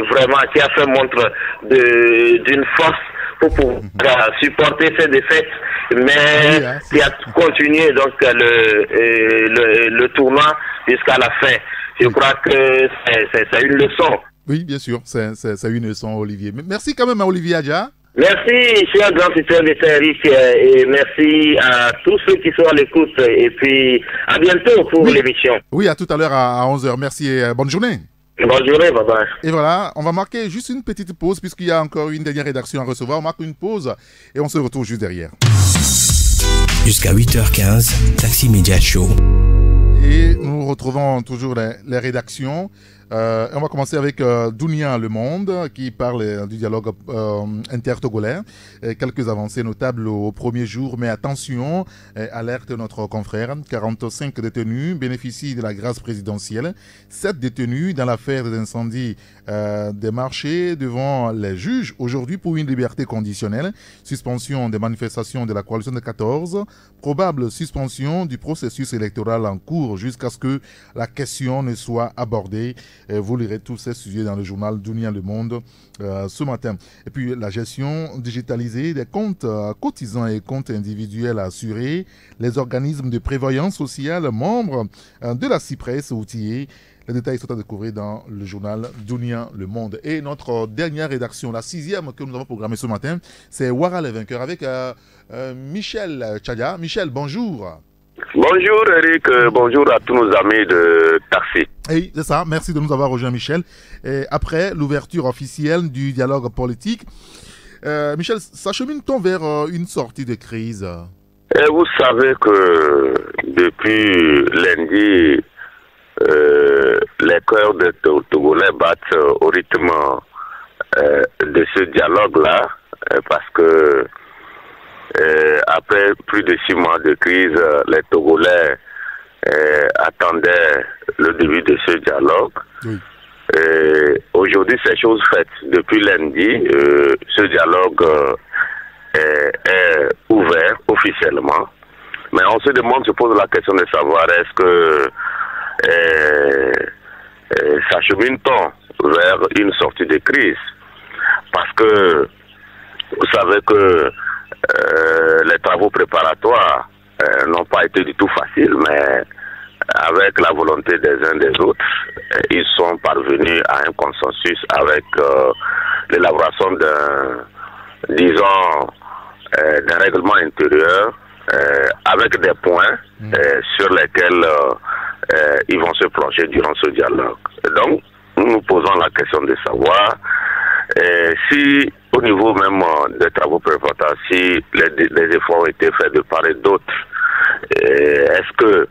montre d'une force pour pouvoir supporter ces défaites, mais qui a continué donc le tournoi jusqu'à la fin. Je crois que c'est une leçon. Oui, bien sûr, c'est une leçon, Olivier. Merci quand même à Olivier Adja. Merci, cher grand système de Saint-Ric, et merci à tous ceux qui sont à l'écoute. Et puis, à bientôt pour l'émission. Oui, à tout à l'heure à 11h. Merci et bonne journée. Bonne journée, bye bye. Et voilà, on va marquer juste une petite pause puisqu'il y a encore une dernière rédaction à recevoir. On marque une pause et on se retrouve juste derrière. Jusqu'à 8h15, Taxi Média Show. Et nous retrouvons toujours les rédactions. On va commencer avec Dunia Le Monde qui parle du dialogue intertogolais. Quelques avancées notables au premier jour, mais attention, alerte notre confrère. 45 détenus bénéficient de la grâce présidentielle. 7 détenus dans l'affaire des incendies des marchés devant les juges aujourd'hui pour une liberté conditionnelle. Suspension des manifestations de la coalition de 14. Probable suspension du processus électoral en cours jusqu'à ce que la question ne soit abordée. Vous lirez tous ces sujets dans le journal Dunia Le Monde ce matin. Et puis la gestion digitalisée des comptes cotisants et comptes individuels assurés. Les organismes de prévoyance sociale membres de la CIPRES outillés. Les détails sont à découvrir dans le journal Dunia Le Monde. Et notre dernière rédaction, la 6e que nous avons programmée ce matin, c'est Ouara les vainqueurs avec Michel Tchadia. Michel, bonjour. Bonjour Eric, bonjour à tous nos amis de Taxi. Et c'est ça, merci de nous avoir rejoint Michel. Et après l'ouverture officielle du dialogue politique, Michel, s'achemine-t-on vers une sortie de crise? Et vous savez que depuis lundi, les cœurs des Togolais battent au rythme de ce dialogue-là, parce que après plus de 6 mois de crise, les Togolais attendaient le début de ce dialogue. Oui. Aujourd'hui, c'est chose faite. Depuis lundi, ce dialogue est ouvert officiellement. Mais on se demande, se pose la question de savoir est-ce que s'achemine-t-on vers une sortie de crise? Parce que vous savez que les travaux préparatoires n'ont pas été du tout faciles, mais avec la volonté des uns des autres, ils sont parvenus à un consensus avec l'élaboration d'un règlement intérieur avec des points sur lesquels ils vont se plonger durant ce dialogue. Donc, nous nous posons la question de savoir si, au niveau même des travaux préparatoires, si les efforts ont été faits de part et d'autre, est-ce que,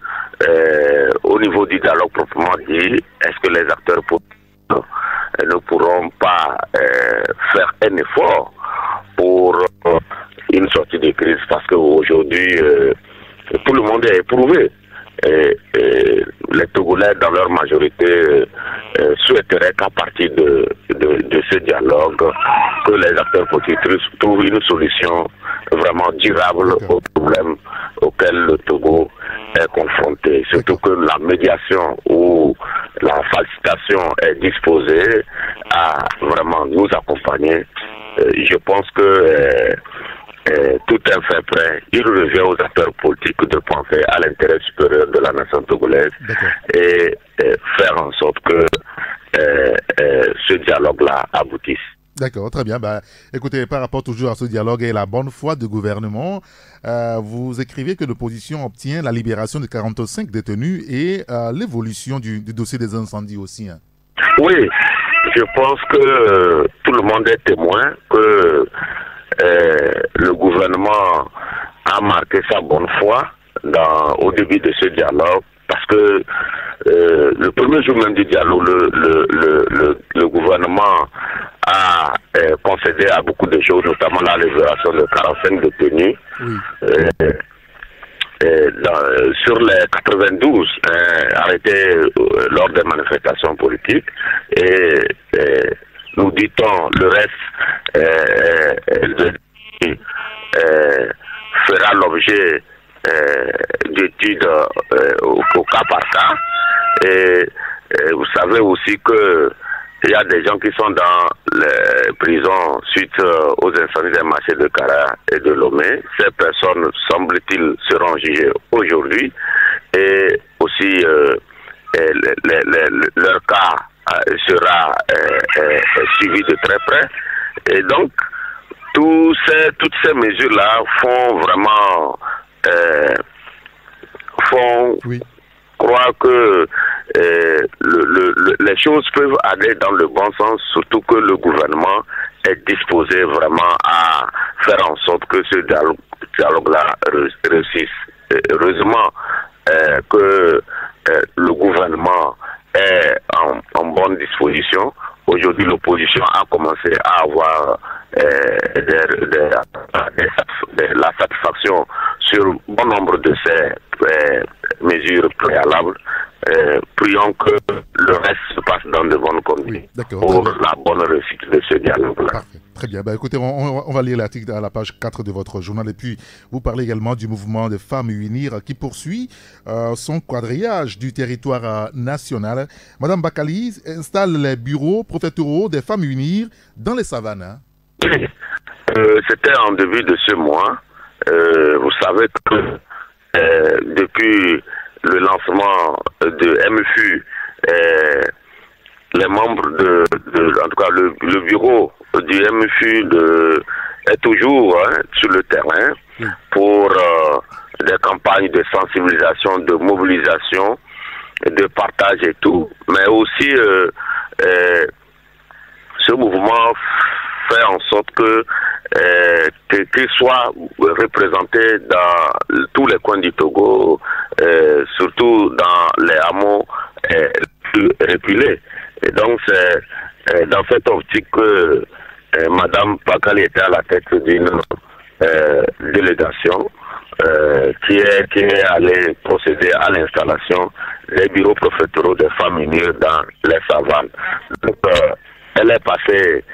au niveau du dialogue proprement dit, est-ce que les acteurs ne pourront pas faire un effort pour une sortie de crise? Parce qu'aujourd'hui, tout le monde est éprouvé. Les Togolais, dans leur majorité, souhaiteraient qu'à partir de ce dialogue, que les acteurs politiques trouvent une solution vraiment durable aux problèmes auxquels le Togo est confronté. Surtout que la médiation ou la facilitation est disposée à vraiment nous accompagner. Je pense que tout est fait prêt. Il revient aux acteurs politiques de penser à l'intérêt supérieur de la nation togolaise et faire en sorte que ce dialogue-là aboutisse. D'accord, très bien. Écoutez, par rapport toujours à ce dialogue et la bonne foi du gouvernement, vous écrivez que l'opposition obtient la libération de 45 détenus et l'évolution du dossier des incendies aussi. Hein. Oui, je pense que tout le monde est témoin que le gouvernement a marqué sa bonne foi au début de ce dialogue, parce que le premier jour même du dialogue, le gouvernement a concédé à beaucoup de choses, notamment la libération de 45 détenus. Oui. Sur les 92 arrêtés lors des manifestations politiques, et nous dit-on, le reste fera l'objet d'études au cas par cas. Et vous savez aussi que il y a des gens qui sont dans les prisons suite aux incendies des marchés de Kara et de Lomé. Ces personnes, semble-t-il, seront jugées aujourd'hui. Et aussi, leur cas sera suivi de très près. Et donc, toutes ces mesures-là font vraiment croire que les choses peuvent aller dans le bon sens, surtout que le gouvernement est disposé vraiment à faire en sorte que ce dialogue-là réussisse. Heureusement que le gouvernement est en bonne disposition. Aujourd'hui, l'opposition a commencé à avoir la satisfaction sur bon nombre de ces mesures préalables. Prions que le reste se passe dans de bonnes conditions pour la bonne réussite de ce dialogue-là. Parfait. Très bien. Écoutez, on va lire l'article à la page 4 de votre journal et puis vous parlez également du mouvement des femmes UNIR qui poursuit son quadrillage du territoire national. Madame Bakali installe les bureaux préfectoraux des femmes UNIR dans les savanes. Hein? C'était en début de ce mois. Vous savez que depuis le lancement de MFU, les membres en tout cas le bureau du MFU est toujours sur le terrain pour des campagnes de sensibilisation, de mobilisation, de partage et tout, mais aussi ce mouvement fait en sorte qu'il soit représenté dans tous les coins du Togo, surtout dans les hameaux plus reculés. Et donc c'est dans cette optique que Madame Bakali était à la tête d'une délégation qui est allée procéder à l'installation des bureaux préfectoraux des familles UNIR dans les savanes. Donc elle est passée,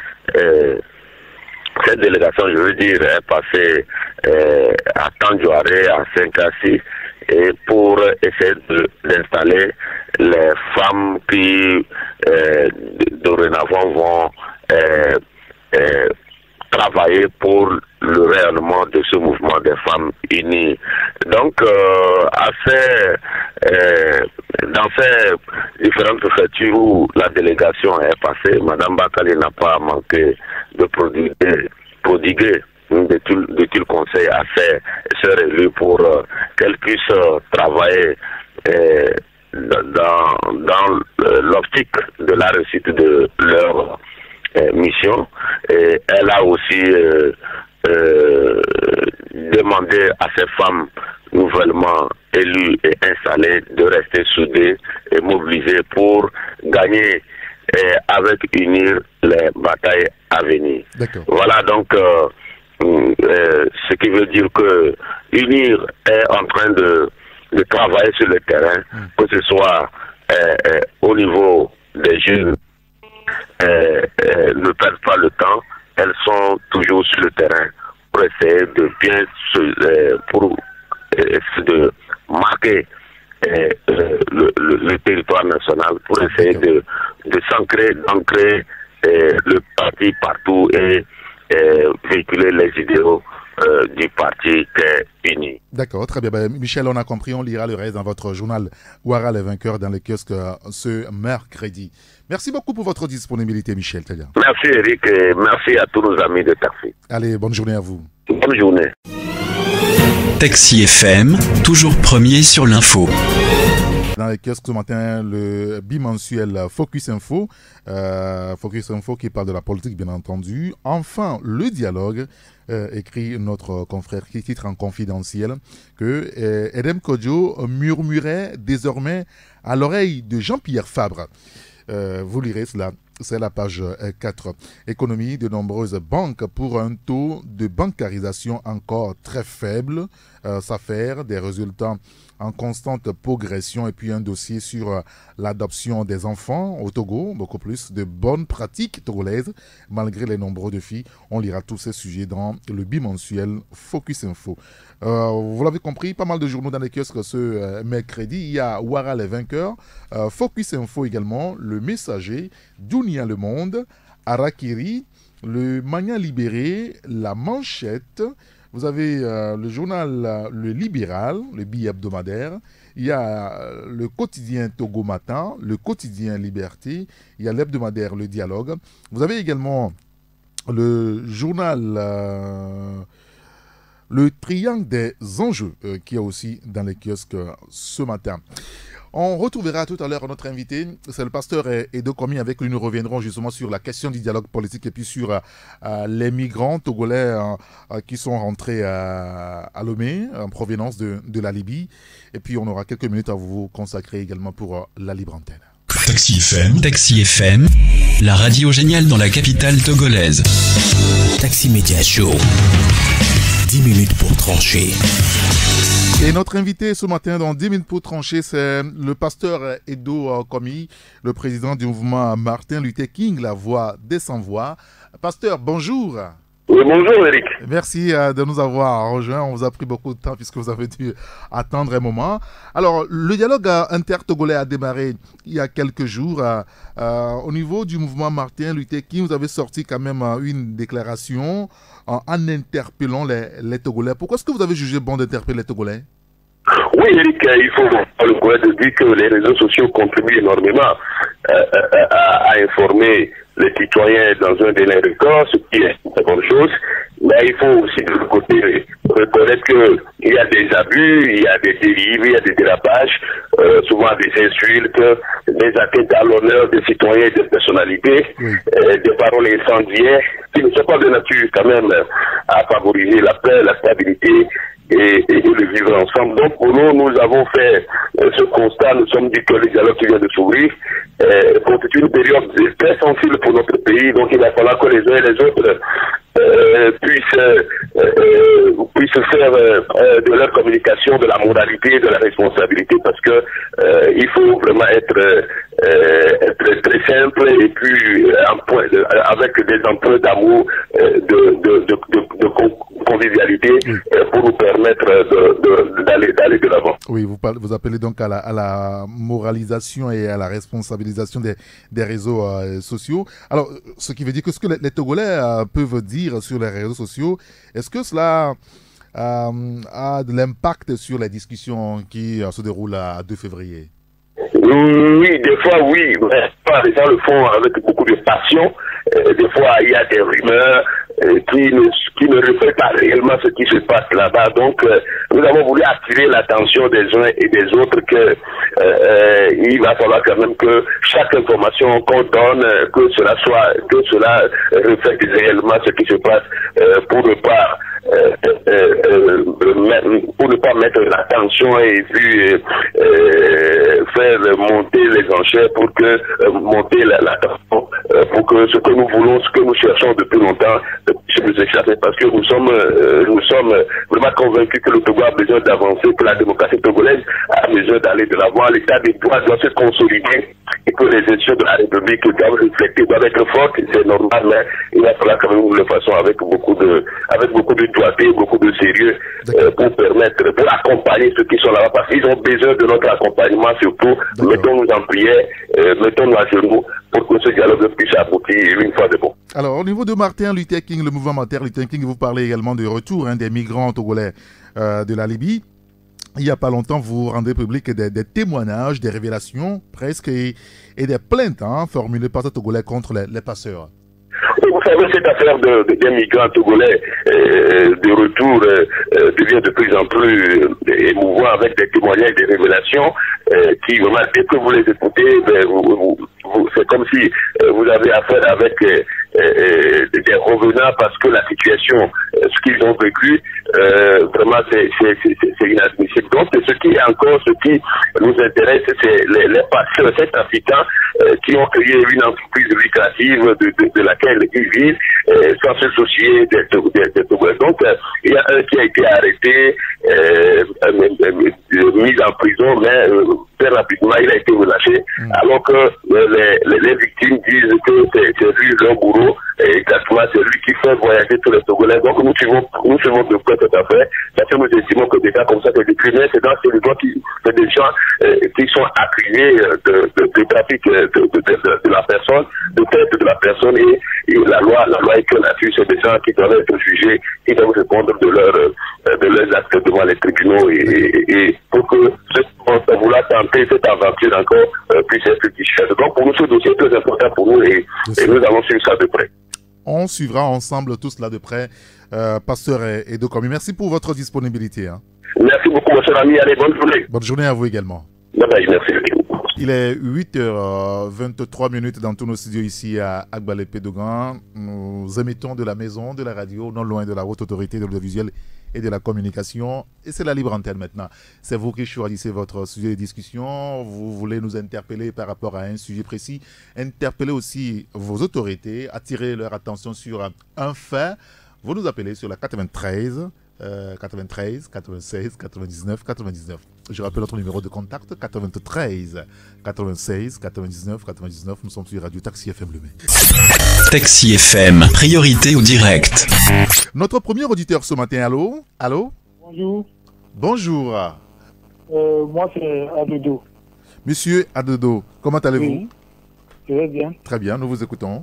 cette délégation, je veux dire, est passée à Tandjouaré, à Saint-Cassis, et pour essayer d'installer les femmes qui dorénavant vont travailler pour le rayonnement de ce mouvement des femmes unies. Donc, dans ces différentes préfectures où la délégation est passée, Mme Bakali n'a pas manqué de prodiguer de conseils à ses sœurs élues pour qu'elles puissent travailler dans l'optique de la réussite de leur mission. Et elle a aussi demandé à ces femmes nouvellement élues et installées de rester soudées et mobilisées pour gagner avec UNIR les batailles à venir. Voilà donc ce qui veut dire que UNIR est en train de travailler sur le terrain, que ce soit au niveau des jeunes, ne perdent pas le temps, elles sont toujours sur le terrain pour essayer de bien de marquer le territoire national, pour essayer de d'ancrer le parti partout et véhiculer les idéaux du parti uni. D'accord, très bien. Michel, on a compris, on lira le reste dans votre journal Ouara les vainqueurs dans les kiosques ce mercredi. Merci beaucoup pour votre disponibilité, Michel. Très bien. Merci Eric et merci à tous nos amis de Taxi. Allez, bonne journée à vous. Bonne journée. Taxi FM, toujours premier sur l'info. Dans les kiosques ce matin, le bimensuel Focus Info. Focus Info qui parle de la politique, bien entendu. Enfin, le dialogue, écrit notre confrère qui titre en confidentiel que Edem Kodjo murmurait désormais à l'oreille de Jean-Pierre Fabre. Vous lirez cela, c'est la page 4. Économie, de nombreuses banques pour un taux de bancarisation encore très faible. S'affaire des résultats en constante progression et puis un dossier sur l'adoption des enfants au Togo, beaucoup plus de bonnes pratiques togolaises malgré les nombreux défis. On lira tous ces sujets dans le bimensuel Focus Info. Vous l'avez compris, pas mal de journaux dans les kiosques ce mercredi. Il y a Ouara les vainqueurs, Focus Info également, Le Messager, Dunia Le Monde, Arakiri, Le Mania Libéré, La Manchette. Vous avez le journal Le Libéral, le billet hebdomadaire. Il y a le quotidien Togo Matin, le quotidien Liberté. Il y a l'hebdomadaire Le Dialogue. Vous avez également le journal Le Triangle des Enjeux qui est aussi dans les kiosques ce matin. On retrouvera tout à l'heure notre invité, c'est le pasteur Edo Komi, avec lui nous reviendrons justement sur la question du dialogue politique et puis sur les migrants togolais qui sont rentrés à Lomé en provenance de la Libye. Et puis on aura quelques minutes à vous consacrer également pour la libre antenne. Taxi FM, la radio géniale dans la capitale togolaise. Taxi Média Show. 10 minutes pour trancher. Et notre invité ce matin dans 10 minutes pour trancher, c'est le pasteur Edo Komi, le président du mouvement Martin Luther King, la voix des sans-voix. Pasteur, bonjour. Oui, bonjour Eric. Merci de nous avoir rejoints. On vous a pris beaucoup de temps puisque vous avez dû attendre un moment. Alors, le dialogue inter-togolais a démarré il y a quelques jours. Au niveau du mouvement Martin Luther King, vous avez sorti quand même une déclaration en interpellant les Togolais. Pourquoi est-ce que vous avez jugé bon d'interpeller les Togolais? Oui, Eric, il faut le courage de dire que les réseaux sociaux contribuent énormément à informer les citoyens dans un délai record, ce qui est une très bonne chose. Mais il faut aussi de l'autre côté reconnaître qu'il y a des abus, il y a des dérives, il y a des dérapages, souvent des insultes, des atteintes à l'honneur des citoyens et des personnalités, des paroles incendiaires qui ne sont pas de nature quand même à favoriser la paix, la stabilité et le vivre ensemble. Donc pour nous, nous avons fait ce constat, nous sommes dit que le dialogue qui vient de s'ouvrir constitue une période très sensible pour notre pays, donc il va falloir que les uns et les autres puissent faire de leur communication de la moralité, de la responsabilité, parce que il faut vraiment être très simple et puis avec des emprunts d'amour, de convivialité pour nous permettre d'aller de l'avant. Oui, vous appelez donc à la moralisation et à la responsabilisation des réseaux sociaux. Alors, ce qui veut dire que ce que les Togolais peuvent dire sur les réseaux sociaux, est-ce que cela a de l'impact sur les discussions qui se déroulent à 2 février? Oui, des fois oui, mais les gens le font avec beaucoup de passion. Des fois il y a des rumeurs qui ne reflètent pas réellement ce qui se passe là-bas. Donc nous avons voulu attirer l'attention des uns et des autres que il va falloir quand même que chaque information qu'on donne, que cela reflète réellement ce qui se passe pour ne pas mettre l'attention et puis faire monter les enchères pour que monter l'attention pour que ce que nous voulons, ce que nous cherchons depuis longtemps puisse nous échapper, parce que nous sommes vraiment convaincus que le Togo a besoin d'avancer, que la démocratie togolaise a besoin d'aller de l'avant, l'état des droits doit se consolider et que les institutions de la République doivent refléter, doivent être fortes, c'est normal, mais il va falloir quand même que nous le fassions avec beaucoup de doigté, beaucoup de sérieux pour accompagner ceux qui sont là-bas, parce qu'ils ont besoin de notre accompagnement surtout. Mettons-nous en prière, mettons-nous à genoux pour que ce dialogue puisse aboutir une fois de bon. Alors, au niveau de Martin Luther King, le mouvement Martin Luther King, vous parlez également du retour des migrants togolais de la Libye. Il n'y a pas longtemps, vous rendez public des témoignages, des révélations presque et des plaintes formulées par ces Togolais contre les passeurs. Vous savez, cette affaire des migrants togolais de retour devient de plus en plus émouvant avec des témoignages, des révélations qui, vraiment, dès que vous les écoutez, c'est comme si vous avez affaire avec des revenants, parce que la situation, ce qu'ils ont vécu, vraiment c'est inadmissible. Donc ce qui est encore, ce qui nous intéresse, c'est les passeurs, ces Africains qui ont créé une entreprise lucrative de laquelle ils vivent sans se soucier des Togolais. Donc il y a un qui a été arrêté, mis en prison, mais très rapidement il a été relâché, alors que les victimes disent que c'est lui leur bourreau, et exactement c'est lui qui fait voyager tous les Togolais. Donc nous suivons de près cette affaire, parce que nous estimons que des cas comme ça, c'est des criminels, c'est c'est des gens qui sont accusés de trafic de la personne, de traite de la personne, et la loi est que là-dessus, c'est des gens qui doivent être jugés, qui doivent répondre de leurs actes devant les tribunaux, et pour que ceux qui vont vouloir tenter cette aventure encore puissent être dissuadés. Donc pour nous, ce dossier est très important pour nous, et nous allons suivre ça de près. On suivra ensemble tout cela de près. Pasteur Edo Komi, merci pour votre disponibilité. Merci beaucoup, mon cher ami. Allez, bonne journée. Bonne journée à vous également. Merci. Il est 8h23 dans tous nos studios ici à Agbalé-Pédogan. Nous émettons de la maison, de la radio, non loin de la haute autorité de l'audiovisuel et de la communication. Et c'est la libre antenne maintenant. C'est vous qui choisissez votre sujet de discussion. Vous voulez nous interpeller par rapport à un sujet précis. Interpeller aussi vos autorités, attirer leur attention sur un fait. Vous nous appelez sur la 93 96 99 99. Je rappelle notre numéro de contact 93 96 99 99. Nous sommes sur Radio Taxi FM Lemay. Taxi FM, priorité au direct. Notre premier auditeur ce matin, allô? Allô? Bonjour. Bonjour. Moi c'est Adodo. Monsieur Adodo, comment allez-vous? Oui, je vais bien. Très bien, nous vous écoutons.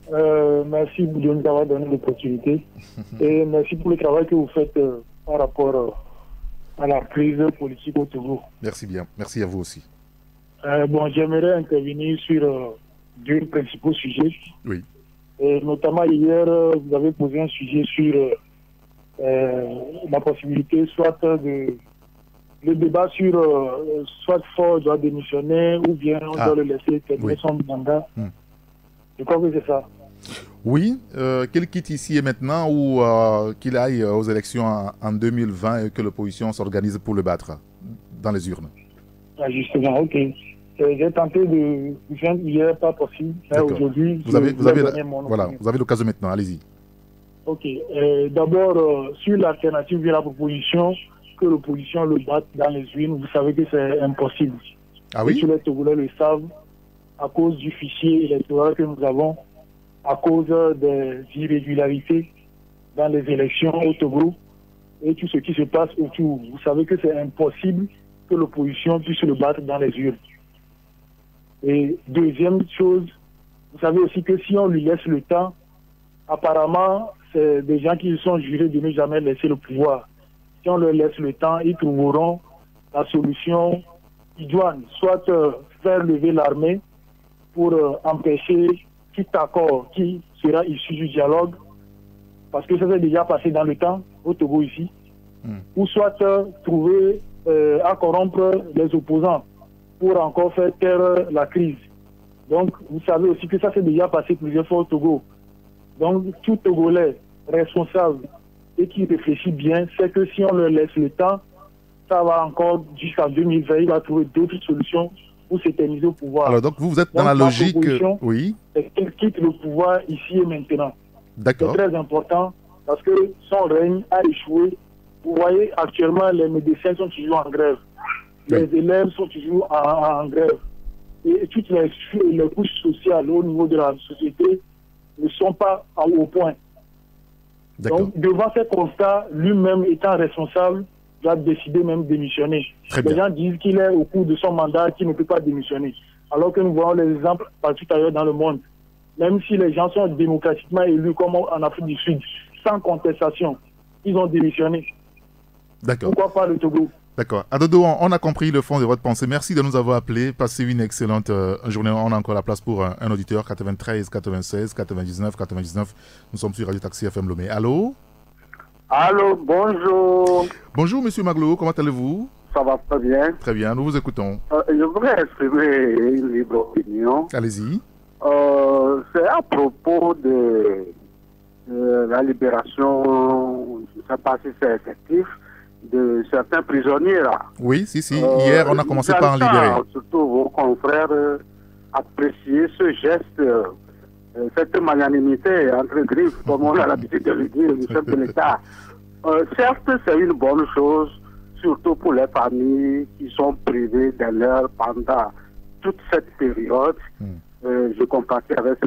Merci de nous avoir donné l'opportunité et merci pour le travail que vous faites par rapport à la crise politique au Togo. Merci bien, merci à vous aussi. J'aimerais intervenir sur deux principaux sujets. Oui. Et notamment hier, vous avez posé un sujet sur la possibilité soit de le débat sur soit Ford doit démissionner ou bien on doit le laisser terminer son mandat. Je crois que c'est ça. Oui, qu'il quitte ici et maintenant ou qu'il aille aux élections en 2020 et que l'opposition s'organise pour le battre dans les urnes. Ah, justement, ok. J'ai tenté de joindre hier, pas possible. Aujourd'hui, vous avez l'occasion maintenant, allez-y. Ok. D'abord, sur l'alternative de la proposition, que l'opposition le batte dans les urnes, vous savez que c'est impossible. Ah oui? Et tous les Togolais le savent, à cause du fichier électoral que nous avons, à cause des irrégularités dans les élections au Togo et tout ce qui se passe autour. Vous savez que c'est impossible que l'opposition puisse le battre dans les urnes. Et deuxième chose, vous savez aussi que si on lui laisse le temps, apparemment, c'est des gens qui sont jurés de ne jamais laisser le pouvoir. Si on leur laisse le temps, ils trouveront la solution idoine, soit faire lever l'armée pour empêcher tout accord qui sera issu du dialogue, parce que ça s'est déjà passé dans le temps, au Togo ici, ou soit trouver à corrompre les opposants pour encore faire taire la crise. Donc, vous savez aussi que ça s'est déjà passé plusieurs fois au Togo. Donc, tout Togolais responsable et qui réfléchit bien, c'est que si on leur laisse le temps, ça va encore jusqu'en 2020, il va trouver d'autres solutions pour s'éterniser au pouvoir. Alors donc vous êtes dans la logique, oui. Qu'il quitte le pouvoir ici et maintenant. D'accord. C'est très important parce que son règne a échoué. Vous voyez actuellement les médecins sont toujours en grève, les élèves sont toujours en grève et toutes les couches sociales au niveau de la société ne sont pas au point. Donc devant ces constats, lui-même étant responsable, doit décider même de démissionner. Les gens disent qu'il est au cours de son mandat, qu'il ne peut pas démissionner. Alors que nous voyons les exemples partout ailleurs dans le monde. Même si les gens sont démocratiquement élus comme en Afrique du Sud, sans contestation, ils ont démissionné. D'accord. Pourquoi pas le Togo? D'accord. Adodo, on a compris le fond de votre pensée. Merci de nous avoir appelés. Passez une excellente journée. On a encore la place pour un auditeur. 93, 96, 99, 99. Nous sommes sur Radio Taxi FM Lomé. Allô? Allô, bonjour. Bonjour, monsieur Maglo, comment allez-vous? Ça va très bien. Très bien, nous vous écoutons. Je voudrais exprimer une libre opinion. Allez-y. C'est à propos de la libération, je ne sais pas si c'est effectif, de certains prisonniers là. Oui, si. Hier, on a commencé par en libérer. Surtout vos confrères apprécier ce geste. Cette magnanimité entre griffes, comme on a l'habitude de le dire, du chef de l'État. Certes, c'est une bonne chose, surtout pour les familles qui sont privées de leur pendant toute cette période. Je compatis avec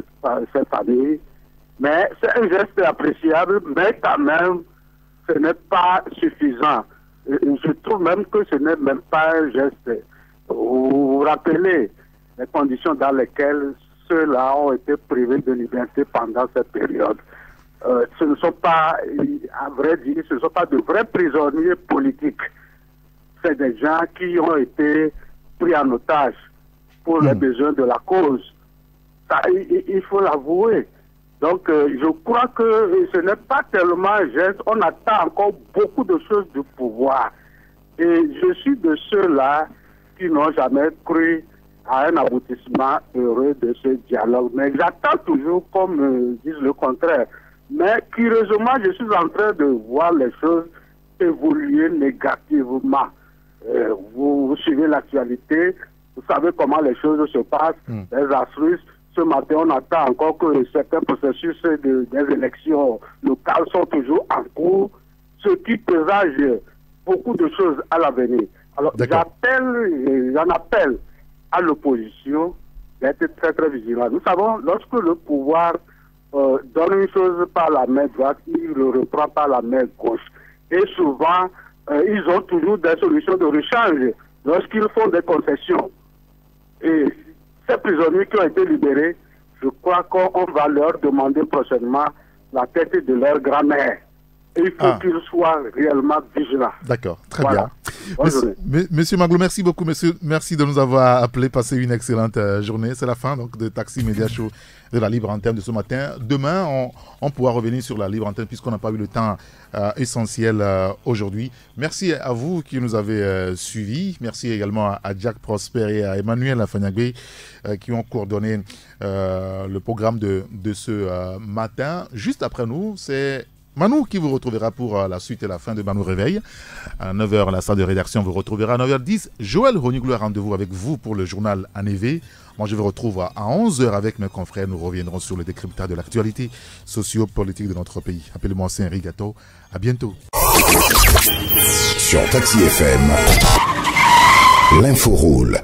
cette famille. Mais c'est un geste appréciable, mais quand même, ce n'est pas suffisant. Je trouve même que ce n'est même pas un geste. Vous vous rappelez les conditions dans lesquelles ceux-là ont été privés de liberté pendant cette période. Ce ne sont pas, à vrai dire, ce ne sont pas de vrais prisonniers politiques. C'est des gens qui ont été pris en otage pour les besoins de la cause. Ça, il faut l'avouer. Donc, je crois que ce n'est pas tellement un geste. On attend encore beaucoup de choses du pouvoir. Et je suis de ceux-là qui n'ont jamais cru à un aboutissement heureux de ce dialogue. Mais j'attends toujours, comme disent le contraire. Mais curieusement, je suis en train de voir les choses évoluer négativement. Vous suivez l'actualité, vous savez comment les choses se passent, les astuces. Ce matin, on attend encore que certains processus des élections locales sont toujours en cours, ce qui présage beaucoup de choses à l'avenir. Alors, j'en appelle à l'opposition d'être très très vigilant. Nous savons, lorsque le pouvoir donne une chose par la main droite, il le reprend par la main gauche. Et souvent, ils ont toujours des solutions de rechange lorsqu'ils font des concessions. Et ces prisonniers qui ont été libérés, je crois qu'on va leur demander prochainement la tête de leur grand-mère. Et il faut qu'ils soient réellement vigilants. D'accord, très bien. Monsieur Maglo, merci beaucoup. Monsieur, merci de nous avoir appelé. Passez une excellente journée. C'est la fin donc, de Taxi Média Show de la Libre Antenne de ce matin. Demain, on pourra revenir sur la Libre Antenne puisqu'on n'a pas eu le temps essentiel aujourd'hui. Merci à vous qui nous avez suivis. Merci également à Jack Prosper et à Emmanuel Afanyagbe qui ont coordonné le programme de ce matin. Juste après nous, c'est Manou qui vous retrouvera pour la suite et la fin de Manou Réveil. À 9h, la salle de rédaction vous retrouvera à 9h10. Joël Roniglo a rendez-vous avec vous pour le journal Anévé. Moi, je vous retrouve à 11h avec mes confrères. Nous reviendrons sur le décryptage de l'actualité socio-politique de notre pays. Appelez-moi Saint-Henri Gâteau. À bientôt. Sur Taxi FM, l'info roule.